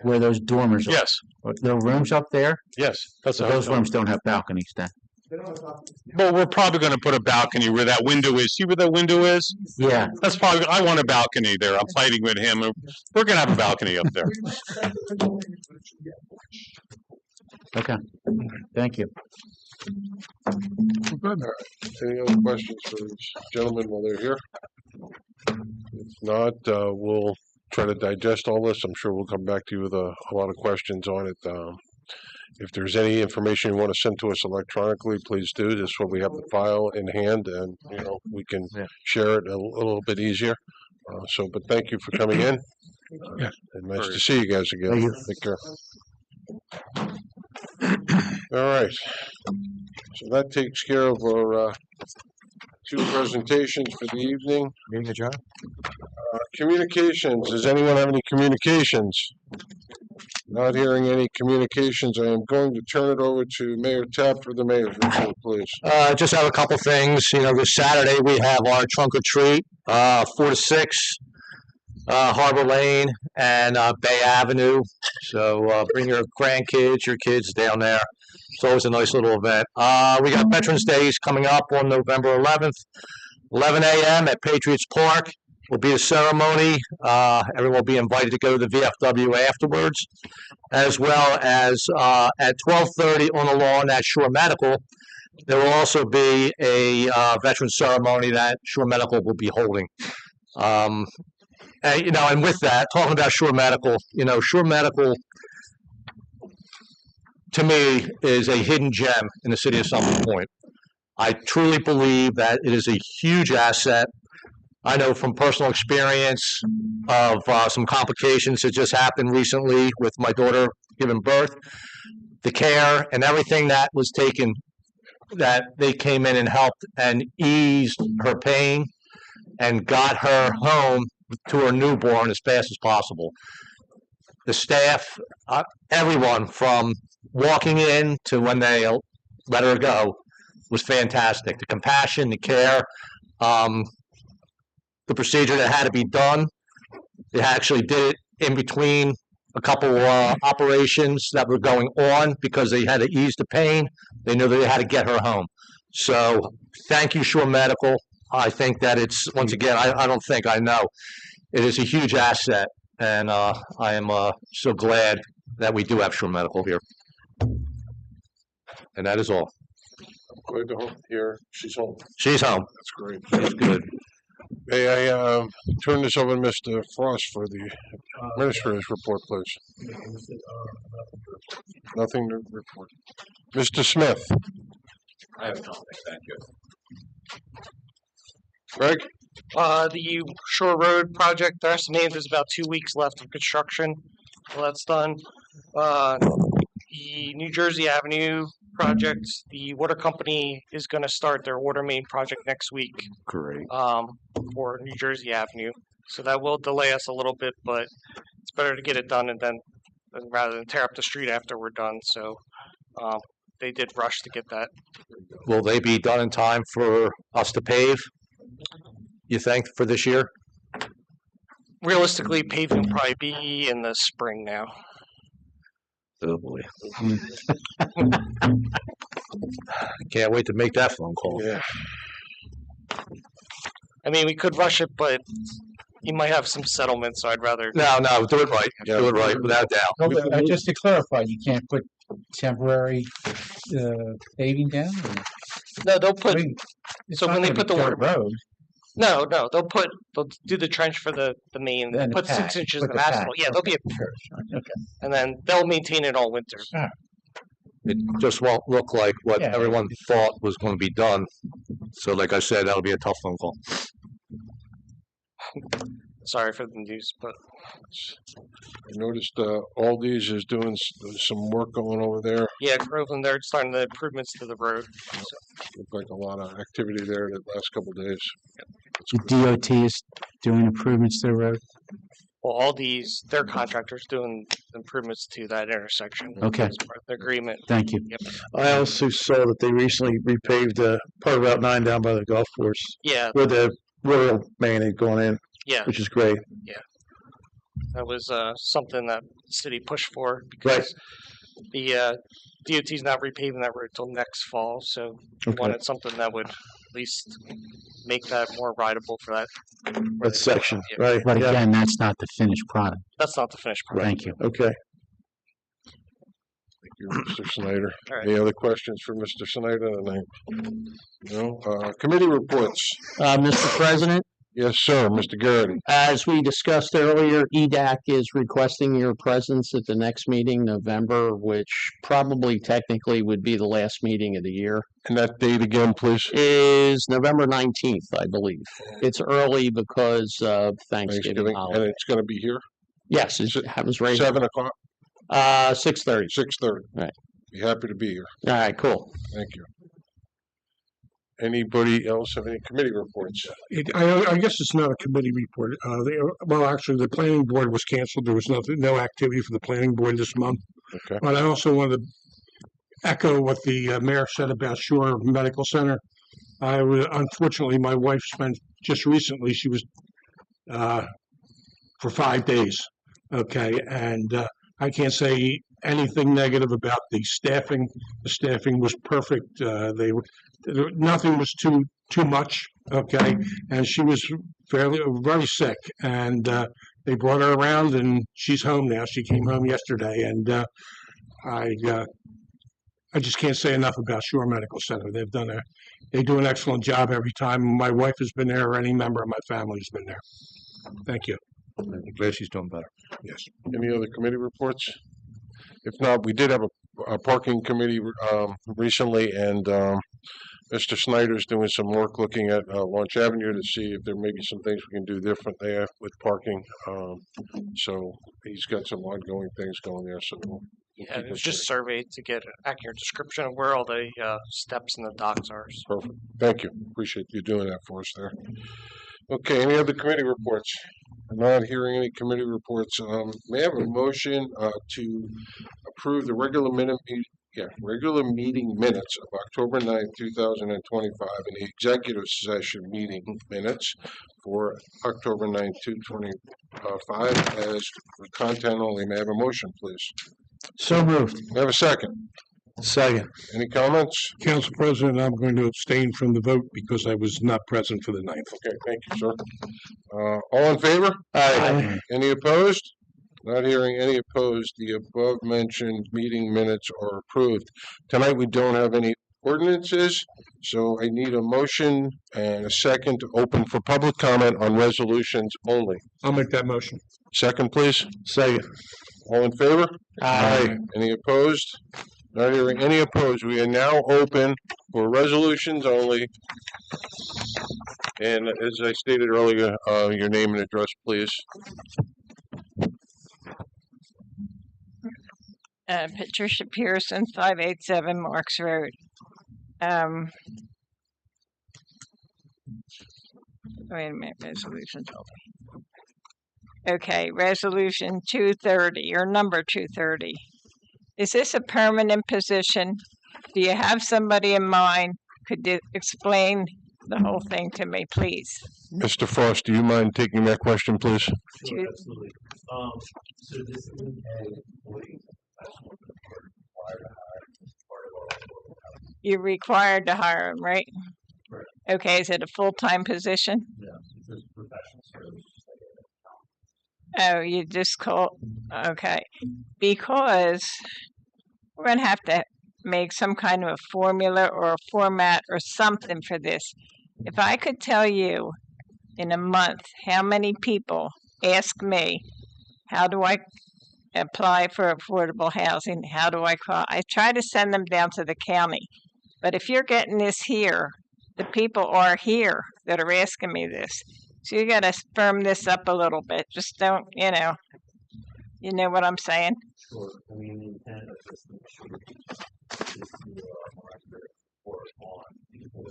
where those dormers are. Yes, There are rooms up there? yes, that's So a those hotel. rooms don't have balconies then? They don't have balconies. Well, we're probably going to put a balcony where that window is. See where that window is? Yeah, That's probably, I want a balcony there. I'm fighting with him. We're going to have a balcony up there. okay. Thank you. Any other questions for these gentlemen while they're here? If not, we'll try to digest all this. I'm sure we'll come back to you with a lot of questions on it. If there's any information you want to send to us electronically, please do. This way we have the file in hand and, we can share it a little bit easier. But thank you for coming in. And nice to see you guys again. Thank you. Take care. All right. So that takes care of our 2 presentations for the evening. Meeting adjourned? Communications. Does anyone have any communications? Not hearing any communications. I am going to turn it over to Mayor Tapp for the mayor's report, please. Just have a couple things. This Saturday we have our trunk or treat, 4 to 6, Harbor Lane and Bay Avenue. So bring your grandkids, your kids down there. It's always a nice little event. We got Veterans Days coming up on November 11th, 11 a.m. at Patriots Park. will be a ceremony. Everyone will be invited to go to the VFW afterwards, as well as at 12:30 on the lawn at Shore Medical. There will also be a veteran ceremony that Shore Medical will be holding. And with that, talking about Shore Medical, Shore Medical to me is a hidden gem in the city of Summit Point. I truly believe that it is a huge asset. I know from personal experience of some complications that just happened recently with my daughter giving birth, the care and everything that was taken, that they came in and helped and eased her pain and got her home to her newborn as fast as possible. The staff, everyone from walking in to when they let her go was fantastic. The compassion, the care, the procedure that had to be done, they actually did it in between a couple operations that were going on because they had to ease the pain. They knew that they had to get her home. So thank you, Shore Medical. I think that it's, once again, I don't think, I know, it is a huge asset. And I am so glad that we do have Shore Medical here. And that is all. Glad to hear she's home. She's home. That's great. She's good. May I turn this over to Mr. Frost for the administrator's report, please? Nothing to report. Mr. Smith? I have nothing, thank you. Greg? The Shore Road project, they're estimating there's about 2 weeks left of construction. Well, that's done. The New Jersey Avenue project, the water company is going to start their water main project next week. Great. For New Jersey Avenue. So that will delay us a little bit, but it's better to get it done and then rather than tear up the street after we're done. So they did rush to get that. Will they be done in time for us to pave, you think, for this year? Realistically, paving will probably be in the spring now. Oh, boy. Can't wait to make that phone call. Yeah. I mean, we could rush it, but you might have some settlement, so I'd rather. No, do it right. Yeah. Do it right, without doubt. No, just to clarify, you can't put temporary paving down? No, they'll put. It's So not when they gonna put be the dirt road. No, they'll do the trench for the main. Then the Put patch, 6 inches put of the asphalt. patch, Yeah, there'll be a, Sure, okay. and then they'll maintain it all winter. It just won't look like what Yeah. everyone thought was going to be done. So like I said, that'll be a tough phone call. Sorry for the news, but I noticed Aldi's is doing some work going over there. yeah, Groveland, they're starting the improvements to the road. Looked like a lot of activity there the last couple of days. The DOT is doing improvements to the road? Well, all these, their contractors doing improvements to that intersection. Okay. As part of the agreement. Thank you. I also saw that they recently repaved part of Route 9 down by the golf course Yeah, where the rural main had gone in, yeah, which is great. that was something that the city pushed for because the DOT's not repaving that road till next fall, so we Okay. wanted something that would at least make that more rideable for that. That section, Yeah. right? But Yeah. again, that's not the finished product. That's not the finished product. Thank you. Okay. Thank you, Mr. Snyder. All right. Any other questions for Mr. Snyder tonight? No? Committee reports. Mr. President, Yes, sir. Mr. Garrity. as we discussed earlier, EDAC is requesting your presence at the next meeting, November, which probably technically would be the last meeting of the year, And that date again, please. is November 19th, I believe. It's early because of Thanksgiving Thanksgiving. And holiday. it's going to be here, Yes, it happens right. 7 o'clock, 6:30. 6:30. Right. Be happy to be here. All right, cool. Thank you. Anybody else have any committee reports? I guess it's not a committee report. Well, actually, the planning board was canceled. There was no activity for the planning board this month. Okay. But I also wanted to echo what the mayor said about Shore Medical Center. Unfortunately, my wife spent just recently, she was for 5 days. Okay. And I can't say anything negative about the staffing. The staffing was perfect. Nothing was too too much, okay? And she was very sick, and they brought her around, and she's home now. She came home yesterday, and I just can't say enough about Shore Medical Center. They do an excellent job every time. My wife has been there, or any member of my family has been there. Thank you. I'm glad she's doing better. Yes. Any other committee reports? If not, we did have a parking committee recently, and Mr. Snyder's doing some work looking at Launch Avenue to see if there may be some things we can do different there with parking. So he's got some ongoing things going there. So we'll Yeah, keep it was us just surveyed to get an accurate description of where all the steps and the docks are. So. perfect. Thank you. Appreciate you doing that for us there. Okay, any other committee reports? I'm not hearing any committee reports. May I have a motion to approve the regular meeting minutes of October 9th, 2025, and the executive session meeting minutes for October 9th, 2025 as content only. May I have a motion, please? So moved. May I have a second? Second. Any comments? Council President, I'm going to abstain from the vote because I was not present for the 9th. Okay, thank you, sir. All in favor? Aye. Any opposed? Not hearing any opposed. The above mentioned meeting minutes are approved. Tonight, we don't have any ordinances, so I need a motion and a second to open for public comment on resolutions only. I'll make that motion. Second, please. Second. All in favor? Aye. Any opposed? Not hearing any opposed. We are now open for resolutions only. And as I stated earlier, your name and address, please. Patricia Pearson, 587 Marks Road. Wait a minute, resolutions only. Okay, resolution 230, or number 230. Is this a permanent position? Do you have somebody in mind? Could you explain the whole thing to me, please? Mr. Frost, do you mind taking that question, please? Sure, absolutely. So this is an employee. That's what we're required to hire as part of our. You're required to hire him, right? Correct. Okay, is it a full-time position? Yeah, it's a professional service. Oh, you just call, okay. Because we're going to have to make some kind of a formula or a format or something for this. If I could tell you in a month how many people ask me, how do I apply for affordable housing? How do I call? I try to send them down to the county. But if you're getting this here, the people are here that are asking me this. So you got to firm this up a little bit. Just don't, you know what I'm saying? Sure. I mean, the intent of this is to monitor or on people.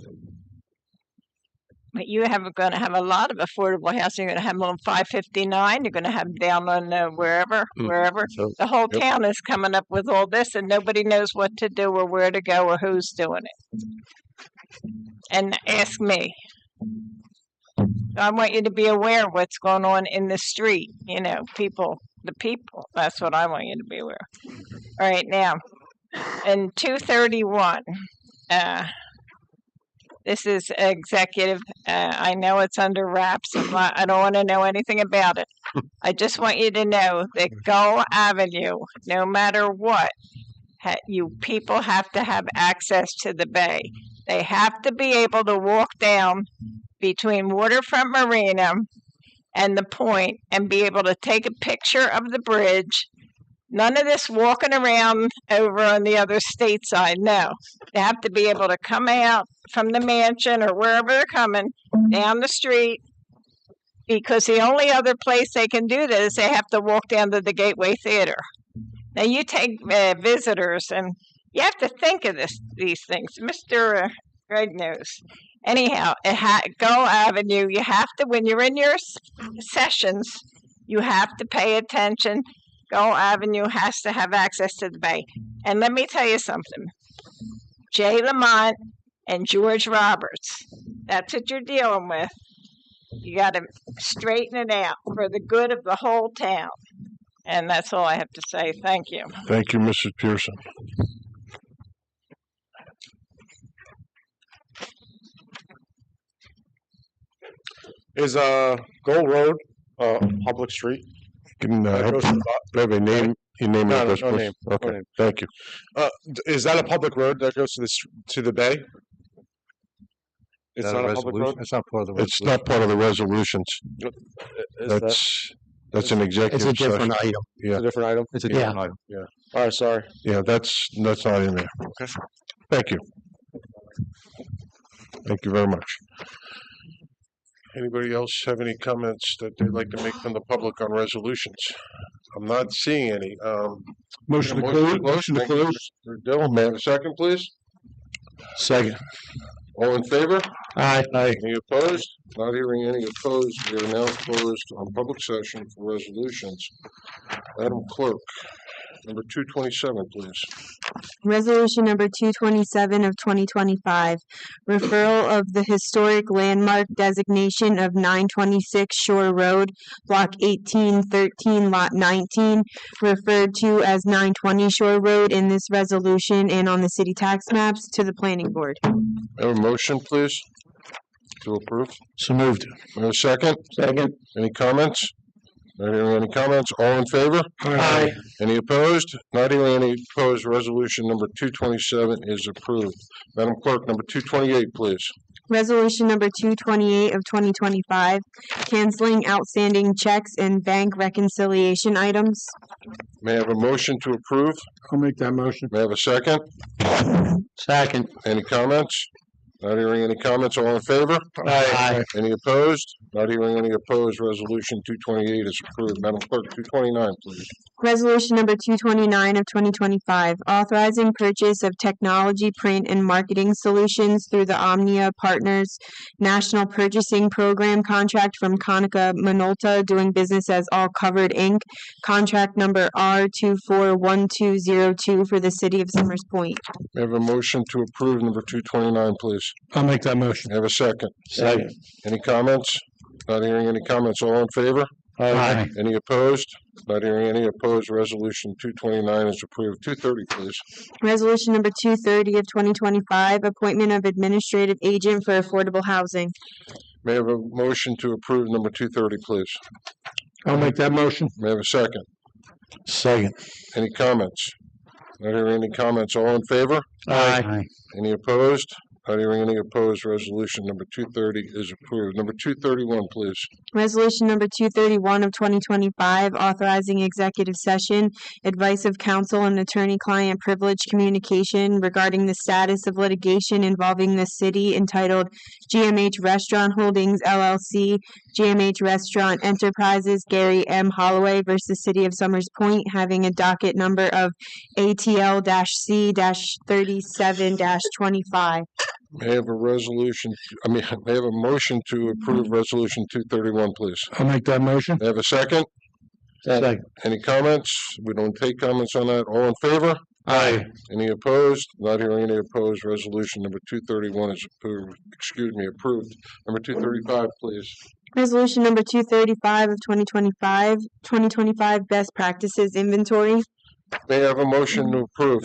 But you have going to have a lot of affordable housing. You're going to have them on 559. You're going to have them down on wherever. So, The whole yep. town is coming up with all this, and nobody knows what to do or where to go or who's doing it. And ask me. I want you to be aware of what's going on in the street. You know, the people. That's what I want you to be aware of. All right, now, in 231, this is executive. I know it's under wraps. I don't want to know anything about it. I just want you to know that Gull Avenue, no matter what, you people have to have access to the bay. They have to be able to walk down between Waterfront Marina and the point and be able to take a picture of the bridge. None of this walking around over on the other state side. No, they have to be able to come out from the mansion or wherever they're coming down the street, because the only other place they can do this, they have to walk down to the Gateway Theater. Now you take visitors, and you have to think of these things. Mr. Greg knows. Anyhow, Gull Avenue, you have to, when you're in your sessions, you have to pay attention. Gull Avenue has to have access to the bay. And let me tell you something. Jay Lamont and George Roberts, that's what you're dealing with. You got to straighten it out for the good of the whole town. And that's all I have to say. Thank you. Thank you, Mrs. Pearson. Is Gold Road public street? Can That help goes to the have a name, your name and No, address, no please? name, no Okay, name. thank you. Is that a public road that goes to the bay? It's not a public road. It's not part of the It's not part of the resolutions. Is that That's an It's executive a different session. item. Yeah, a different item? It's a Yeah. different item. All right, sorry. yeah, that's not in there. Okay. Thank you. Thank you very much. Anybody else have any comments that they'd like to make from the public on resolutions? I'm not seeing any. Motion to close. Motion to Thank you, close. Mr. Dill, may I have a second, please? Second. All in favor? Aye. Any opposed? Not hearing any opposed, we are now closed on public session for resolutions. Madam Clerk, number 227, please. Resolution number 227 of 2025, referral of the historic landmark designation of 926 Shore Road, Block 1813, Lot 19, referred to as 920 Shore Road in this resolution and on the city tax maps to the planning board. Have a motion, please, to approve. So moved. May I have a second? Second. Any comments? Not hearing any comments. All in favor? Aye. Any opposed? Not hearing any opposed. Resolution number 227 is approved. Madam Clerk, number 228, please. Resolution number 228 of 2025, canceling outstanding checks and bank reconciliation items. May I have a motion to approve? I'll make that motion. May I have a second? Second. Any comments? Not hearing any comments. All in favor? Aye. Any opposed? Not hearing any opposed. Resolution 228 is approved. Madam Clerk, 229, please. Resolution number 229 of 2025, authorizing purchase of technology, print, and marketing solutions through the Omnia Partners National Purchasing Program contract from Konica Minolta, doing business as All Covered, Inc., contract number R241202 for the city of Summers Point. May I have a motion to approve number 229, please? I'll make that motion. May I have a second? Second. Any comments? Not hearing any comments. All in favor? Aye. Any opposed? Not hearing any opposed. Resolution 229 is approved. 230, please. Resolution number 230 of 2025, appointment of administrative agent for affordable housing. May I have a motion to approve number 230, please? I'll make that motion. May I have a second? Second. Any comments? Not hearing any comments. All in favor? Aye. Any opposed? Not hearing any opposed. Resolution number 230 is approved. Number 231, please. Resolution number 231 of 2025, authorizing executive session, advice of counsel and attorney-client privilege communication regarding the status of litigation involving the city entitled GMH Restaurant Holdings LLC, GMH Restaurant Enterprises, Gary M. Holloway versus City of Summers Point, having a docket number of ATL-C-37-25. May I have a resolution, may I have a motion to approve resolution 231, please? I'll make that motion. May I have a second? Second. Any comments? We don't take comments on that. All in favor? Aye. Any opposed? Not hearing any opposed. Resolution number 231 is approved. Approved. Number 235, please. Resolution number 235 of 2025 best practices inventory. May I have a motion to approve?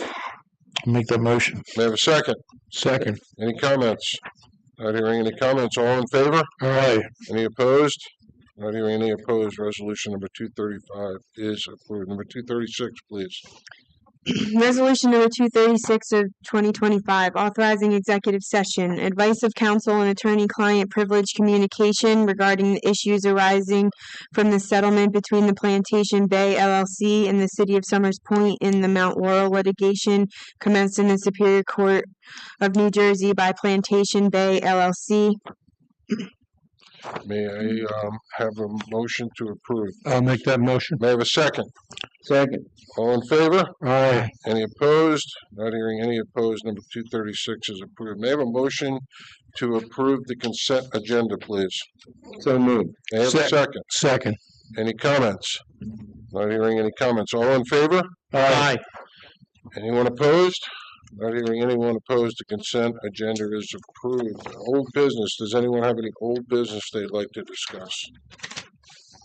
I'll make that motion. May I have a second? Second. Any comments? Not hearing any comments. All in favor? Aye. Any opposed? Not hearing any opposed. Resolution number 235 is approved. Number 236, please. Resolution number 236 of 2025, authorizing executive session, advice of counsel and attorney-client privilege communication regarding the issues arising from the settlement between the Plantation Bay LLC and the City of Summers Point in the Mount Laurel litigation commenced in the Superior Court of New Jersey by Plantation Bay LLC. May I have a motion to approve? I'll make that motion. May I have a second? Second. All in favor? Aye. Any opposed? Not hearing any opposed. Number 236 is approved. May I have a motion to approve the consent agenda, please? So moved. May I have a second? Second. Any comments? Not hearing any comments. All in favor? Aye. Anyone opposed? Not hearing anyone opposed. The consent agenda is approved. Old business. Does anyone have any old business they'd like to discuss?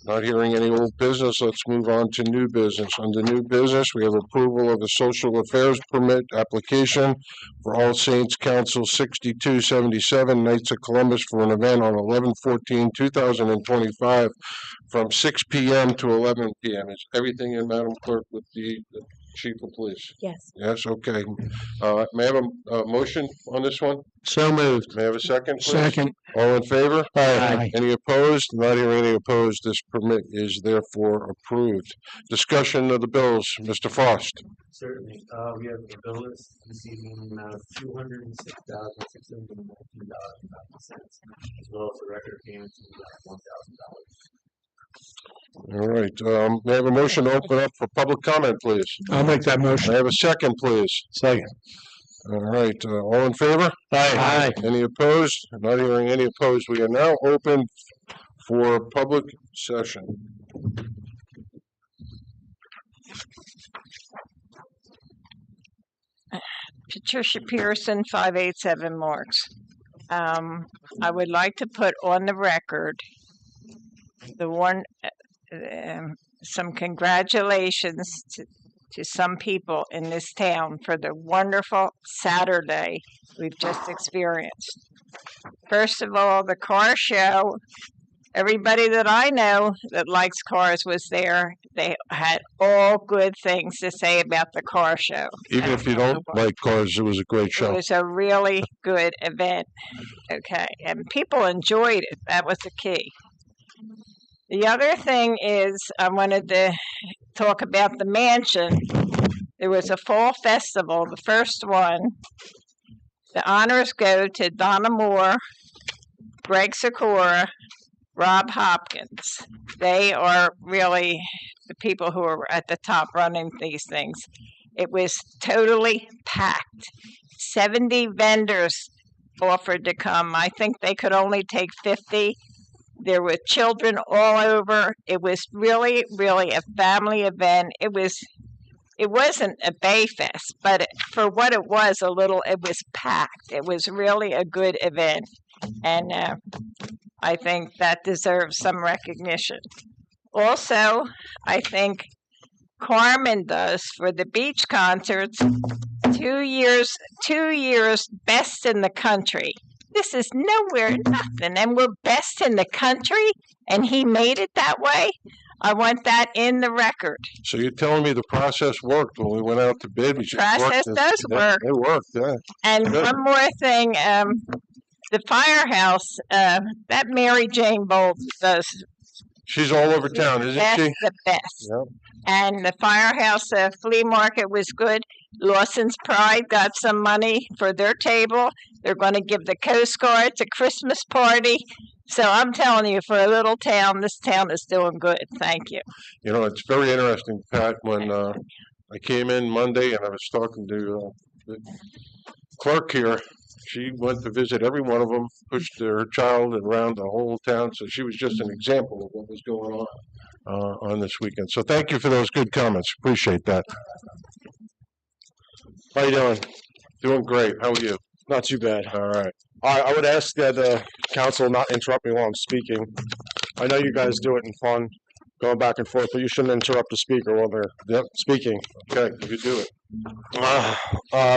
Not hearing any old business, let's move on to new business. Under new business, we have approval of a social affairs permit application for All Saints Council 6277 Knights of Columbus for an event on 11/14/2025 from 6 p.m. to 11 p.m. Is everything in, Madam Clerk, with the Chief of Police? Yes. Yes, okay. May I have a motion on this one? So moved. May I have a second, please? Second. All in favor? Aye. Any opposed? Not hearing any opposed, this permit is therefore approved. Discussion of the bills, Mr. Frost. Certainly. We have the bill list this evening in the amount of $206,619.90, as well as the record payments in the amount of $1,000. All right, may I have a motion to open up for public comment, please? I'll make that motion. May I have a second, please? Second. All right, all in favor? Aye. Any opposed? Not hearing any opposed. We are now open for public session. Patricia Pearson, 587 Marks. I would like to put on the record some congratulations to some people in this town for the wonderful Saturday we've just experienced. First of all, the car show. Everybody that I know that likes cars was there. They had all good things to say about the car show. Even if you don't like cars, it was a great It show. was a really good event. Okay. And people enjoyed it. That was the key. The other thing is I wanted to talk about the mansion. There was a fall festival, the first one. The honors go to Donna Moore, Greg Sikora, Rob Hopkins. They are really the people who are at the top running these things. It was totally packed. 70 vendors offered to come. I think they could only take 50. There were children all over. It was really, really a family event. It wasn't a Bay Fest, but for what it was, it was packed. It was really a good event. And I think that deserves some recognition. Also, I think Carmen does for the beach concerts 2 years best in the country. This is nowhere nothing, and we're best in the country, and he made it that way. I want that in the record. So you're telling me the process worked when we went out to bid? Process does work. It worked, yeah. And Good. one more thing, the firehouse, that Mary Jane Bowles does She's all over town, isn't she? the best. Yep. And the firehouse flea market was good. Lawson's Pride got some money for their table. They're going to give the Coast Guard a Christmas party. So I'm telling you, for a little town, this town is doing good. Thank you. You know, it's very interesting, Pat, when I came in Monday and I was talking to the clerk here. She went to visit every one of them, pushed her child around the whole town. So she was just an example of what was going on this weekend. So thank you for those good comments. Appreciate that. How you doing? Doing great. How are you? Not too bad. All right. I would ask that the council not interrupt me while I'm speaking. I know you guys do it in fun, going back and forth, but you shouldn't interrupt the speaker while they're speaking. Okay, you do it.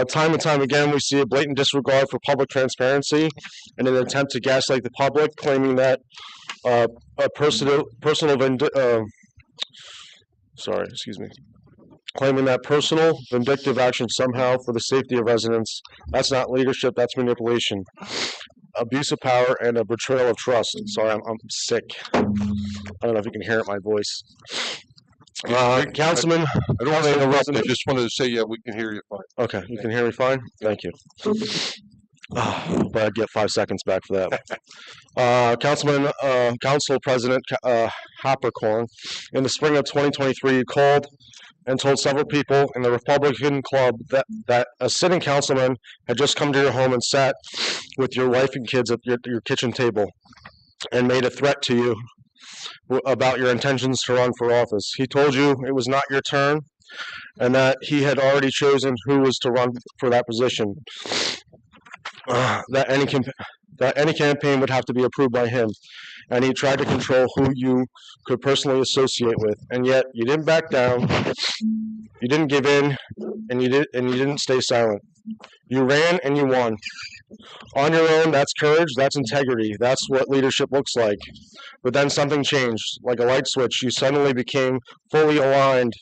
Time and time again, we see a blatant disregard for public transparency and an attempt to gaslight the public, claiming that claiming that personal vindictive action somehow for the safety of residents. That's not leadership, that's manipulation. Abuse of power and a betrayal of trust. Sorry, I'm sick. I don't know if you can hear it in my voice. Councilman, I don't want to interrupt. I just wanted to say, yeah, we can hear you fine. Okay, you can hear me fine? Thank you. But I'd get 5 seconds back for that. Council President Hoppercorn, in the spring of 2023, you called and told several people in the Republican club that a sitting councilman had just come to your home and sat with your wife and kids at your kitchen table and made a threat to you about your intentions to run for office. He told you it was not your turn and that he had already chosen who was to run for that position. That any campaign would have to be approved by him. and he tried to control who you could personally associate with. And yet, you didn't back down, you didn't give in, and you didn't stay silent. You ran and you won. On your own, that's courage, that's integrity, that's what leadership looks like. But then something changed, like a light switch. You suddenly became fully aligned,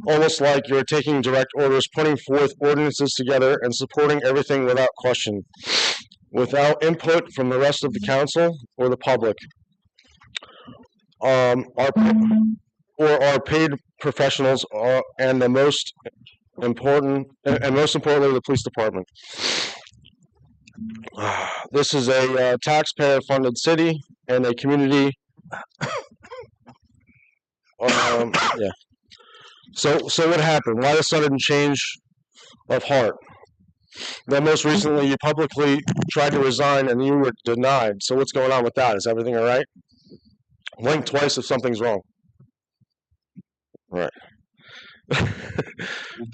almost like you're taking direct orders, putting forth ordinances together, and supporting everything without question, without input from the rest of the council or the public. Our paid professionals and most importantly, the police department. This is a taxpayer-funded city and a community. Yeah. So what happened? Why the sudden change of heart? Then most recently, you publicly tried to resign and you were denied. So what's going on with that? Is everything all right? Blink twice if something's wrong. All right.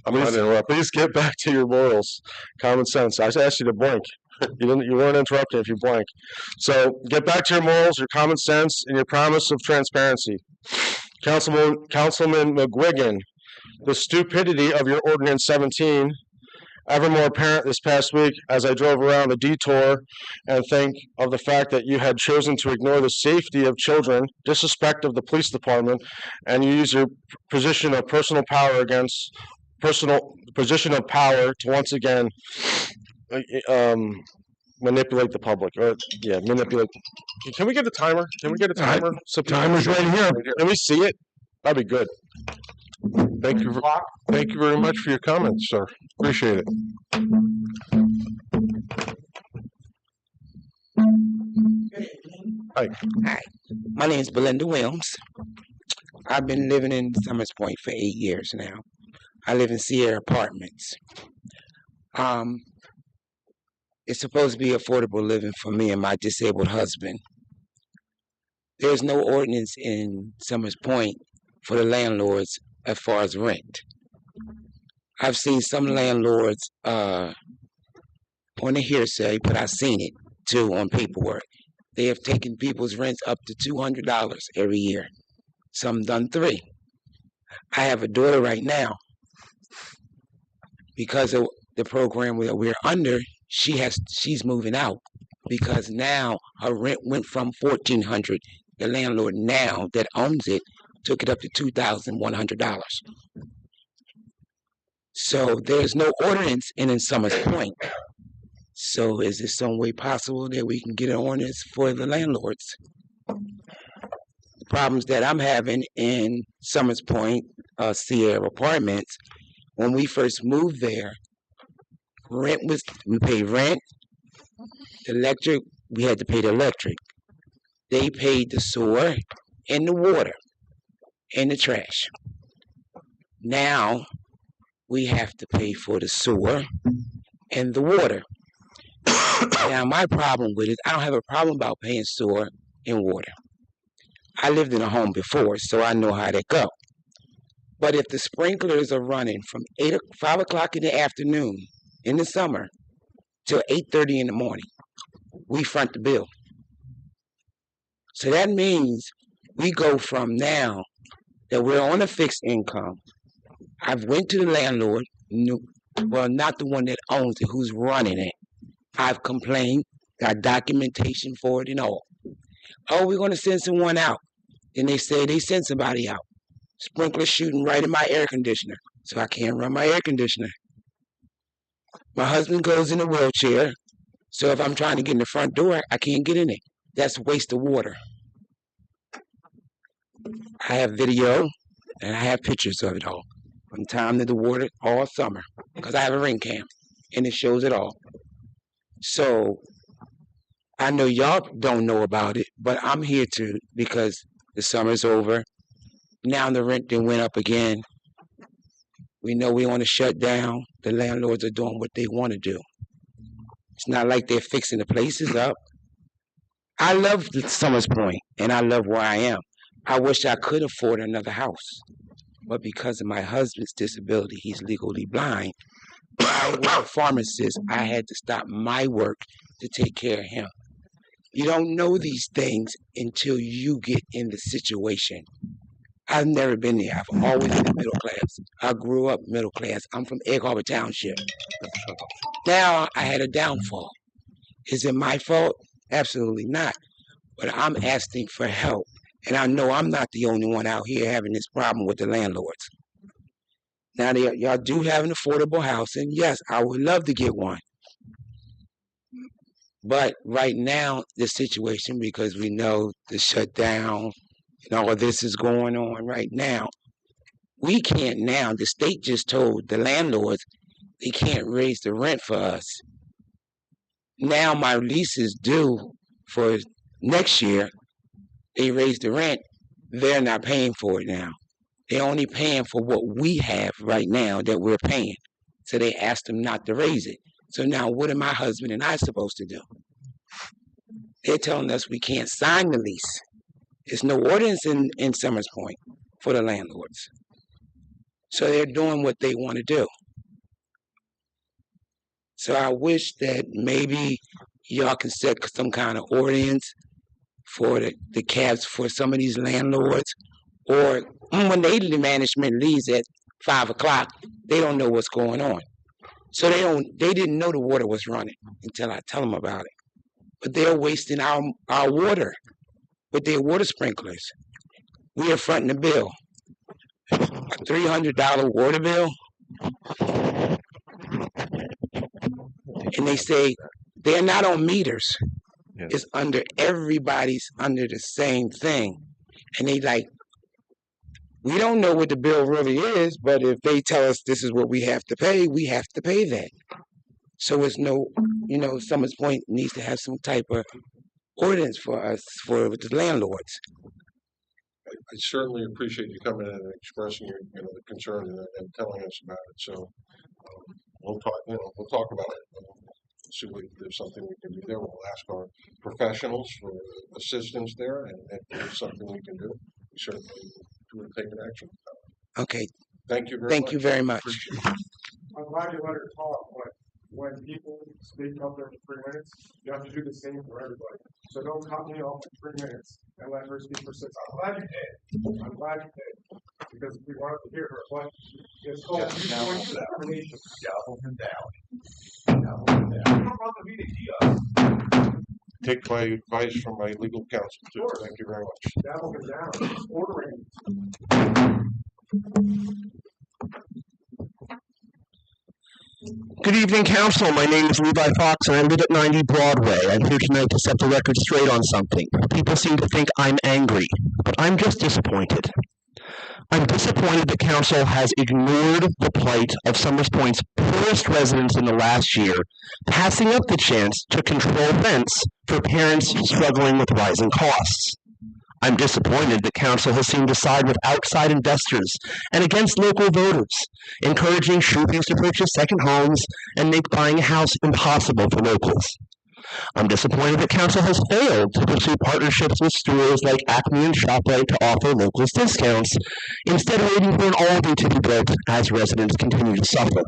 I'm not interrupt. Please get back to your morals. Common sense. I asked you to blink. You weren't interrupting if you blank. So get back to your morals, your common sense, and your promise of transparency. Councilman McGuigan, the stupidity of your Ordinance 17, ever more apparent this past week as I drove around the detour and think of the fact that you had chosen to ignore the safety of children, disrespect of the police department, and you use your position of personal power to once again manipulate the public. Manipulate. Can we get a timer? Can we get a timer? Timer's right here. Can we see it? That'd be good. Thank you very much for your comments, sir. Appreciate it. Hi. Hi. My name is Belinda Williams. I've been living in Summers Point for 8 years now. I live in Sierra Apartments. It's supposed to be affordable living for me and my disabled husband. There's no ordinance in Summers Point for the landlords as far as rent. I've seen some landlords on a hearsay, but I've seen it too on paperwork. They have taken people's rents up to $200 every year. Some done $300. I have a daughter right now. Because of the program that we're under, she's moving out because now her rent went from $1,400. The landlord now that owns it took it up to $2,100. So there's no ordinance in Summers Point. So is there some way possible that we can get an ordinance for the landlords? The problems that I'm having in Summers Point, Sierra Apartments, when we first moved there, we paid rent, electric, we had to pay the electric. They paid the sewer and the water and the trash. Now we have to pay for the sewer and the water. Now my problem with it, I don't have a problem about paying sewer and water. I lived in a home before, so I know how that go. But if the sprinklers are running from 5 o'clock in the afternoon in the summer till 8:30 in the morning, we front the bill. So that means we go from now that we're on a fixed income. I've went to the landlord, well, not the one that owns it, who's running it. I've complained, got documentation for it and all. Oh, we're going to send someone out. Then they say they send somebody out. Sprinkler shooting right in my air conditioner, so I can't run my air conditioner. My husband goes in a wheelchair, so if I'm trying to get in the front door, I can't get in it. That's a waste of water. I have video, and I have pictures of it all. From the time that the water all summer, because I have a ring cam, and it shows it all. So, I know y'all don't know about it, but I'm here to, because the summer's over. Now the rent then went up again. We know we want to shut down. The landlords are doing what they want to do. It's not like they're fixing the places up. I love Summers Point, and I love where I am. I wish I could afford another house. But because of my husband's disability, he's legally blind. I was a pharmacist. I had to stop my work to take care of him. You don't know these things until you get in the situation. I've never been there. I've always been middle class. I grew up middle class. I'm from Egg Harbor Township. Now I had a downfall. Is it my fault? Absolutely not. But I'm asking for help. And I know I'm not the only one out here having this problem with the landlords. Now, y'all do have an affordable house, and yes, I would love to get one. But right now, the situation, because we know the shutdown and all of this is going on right now, we can't now. The state just told the landlords they can't raise the rent for us. Now my lease is due for next year. They raised the rent. They're not paying for it now. They're only paying for what we have right now that we're paying. So they asked them not to raise it. So now what are my husband and I supposed to do? They're telling us we can't sign the lease. There's no ordinance in Summers Point for the landlords. So they're doing what they want to do. So I wish that maybe y'all can set some kind of ordinance for the caps for some of these landlords, or when the management leaves at 5 o'clock, they don't know what's going on. So they didn't know the water was running until I tell them about it. But they're wasting our water with their water sprinklers. We are fronting the bill. A $300 water bill. And they say they're not on meters. Yeah. It's under everybody's under the same thing. And they like, we don't know what the bill really is, but if they tell us this is what we have to pay that. So it's no, Summers Point needs to have some type of ordinance for us, for the landlords. I certainly appreciate you coming in and expressing your, the concern and telling us about it. So we'll talk about it. See if there's something we can do there. We'll ask our professionals for assistance there, and if there's something we can do, we certainly will take an action. Okay. Thank you very much. Thank you very much. I'm glad you let her talk, but when people speak up there for 3 minutes, you have to do the same for everybody. So don't cut me off for 3 minutes and let her speak for 6. I'm glad you did. Because we wanted to hear her. But it's called you point to that information. Gavel him down. Gavel him down. You don't want me to hear. Take my advice from my legal counsel too. Sure. Thank you very much. Gavel him down. It's ordering. Good evening, Council. My name is Levi Fox, and I live at 90 Broadway. I'm here tonight to set the record straight on something. People seem to think I'm angry, but I'm just disappointed. I'm disappointed the Council has ignored the plight of Summers Point's poorest residents in the last year, passing up the chance to control rents for parents struggling with rising costs. I'm disappointed the Council has seemed to side with outside investors and against local voters, encouraging Shoopies to purchase second homes and make buying a house impossible for locals. I'm disappointed the Council has failed to pursue partnerships with stores like Acme and ShopRite to offer locals discounts, instead of waiting for an Aldi to be built as residents continue to suffer.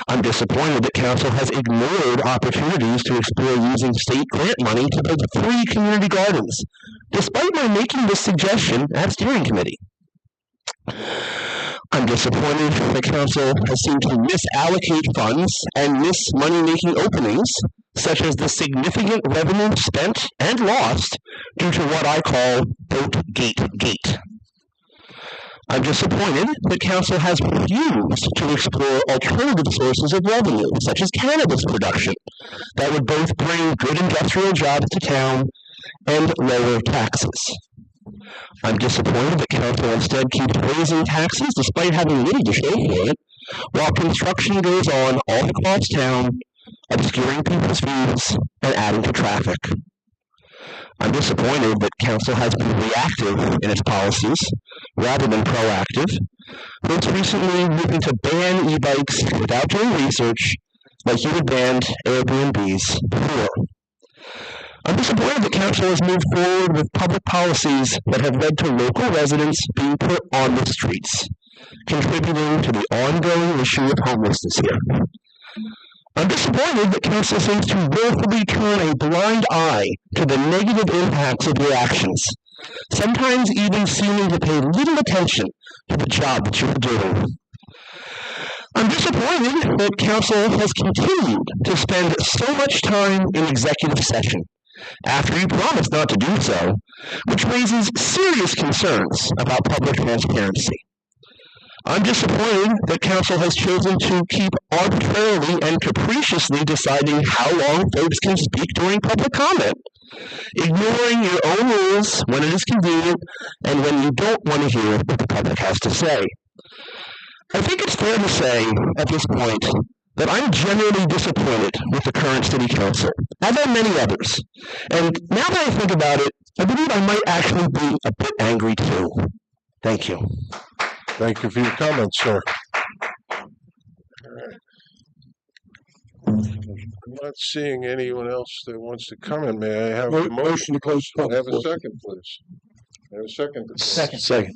I'm disappointed that Council has ignored opportunities to explore using state grant money to build 3 community gardens, despite my making this suggestion at steering committee. I'm disappointed the Council has seemed to misallocate funds and miss money-making openings, such as the significant revenue spent and lost due to what I call Boatgate Gate. I'm disappointed that Council has refused to explore alternative sources of revenue, such as cannabis production, that would both bring good industrial jobs to town and lower taxes. I'm disappointed that Council instead keeps raising taxes despite having little to show for it, while construction goes on all across town, obscuring people's views and adding to traffic. I'm disappointed that Council has been reactive in its policies rather than proactive, most recently moving to ban e-bikes without doing research, like you had banned Airbnbs before. I'm disappointed that Council has moved forward with public policies that have led to local residents being put on the streets, contributing to the ongoing issue of homelessness here. I'm disappointed that council seems to willfully turn a blind eye to the negative impacts of your actions, sometimes even seeming to pay little attention to the job that you're doing. I'm disappointed that council has continued to spend so much time in executive session after you promised not to do so, which raises serious concerns about public transparency. I'm disappointed that council has chosen to keep arbitrarily and capriciously deciding how long folks can speak during public comment, ignoring your own rules when it is convenient and when you don't want to hear what the public has to say. I think it's fair to say at this point that I'm genuinely disappointed with the current city council, as are many others. And now that I think about it, I believe I might actually be a bit angry too. Thank you. Thank you for your comments, sir. I'm not seeing anyone else that wants to comment. May I have a motion to close? Have a second, please. Have a second. Second.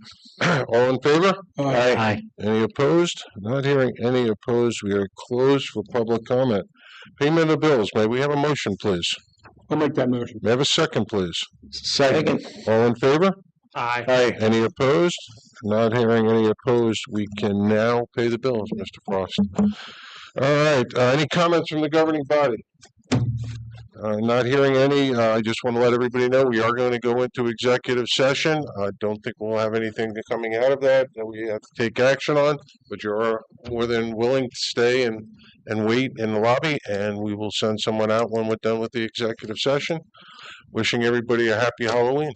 All in favor? Aye. Any opposed? Not hearing any opposed. We are closed for public comment. Payment of bills. May we have a motion, please? I'll make that motion. May I have a second, please? Second. All in favor? Aye. Any opposed? Not hearing any opposed. We can now pay the bills, Mr. Frost. All right. Any comments from the governing body? Not hearing any. I just want to let everybody know we are going to go into executive session. I don't think we'll have anything coming out of that we have to take action on, but you are more than willing to stay and wait in the lobby, and we will send someone out when we're done with the executive session. Wishing everybody a happy Halloween.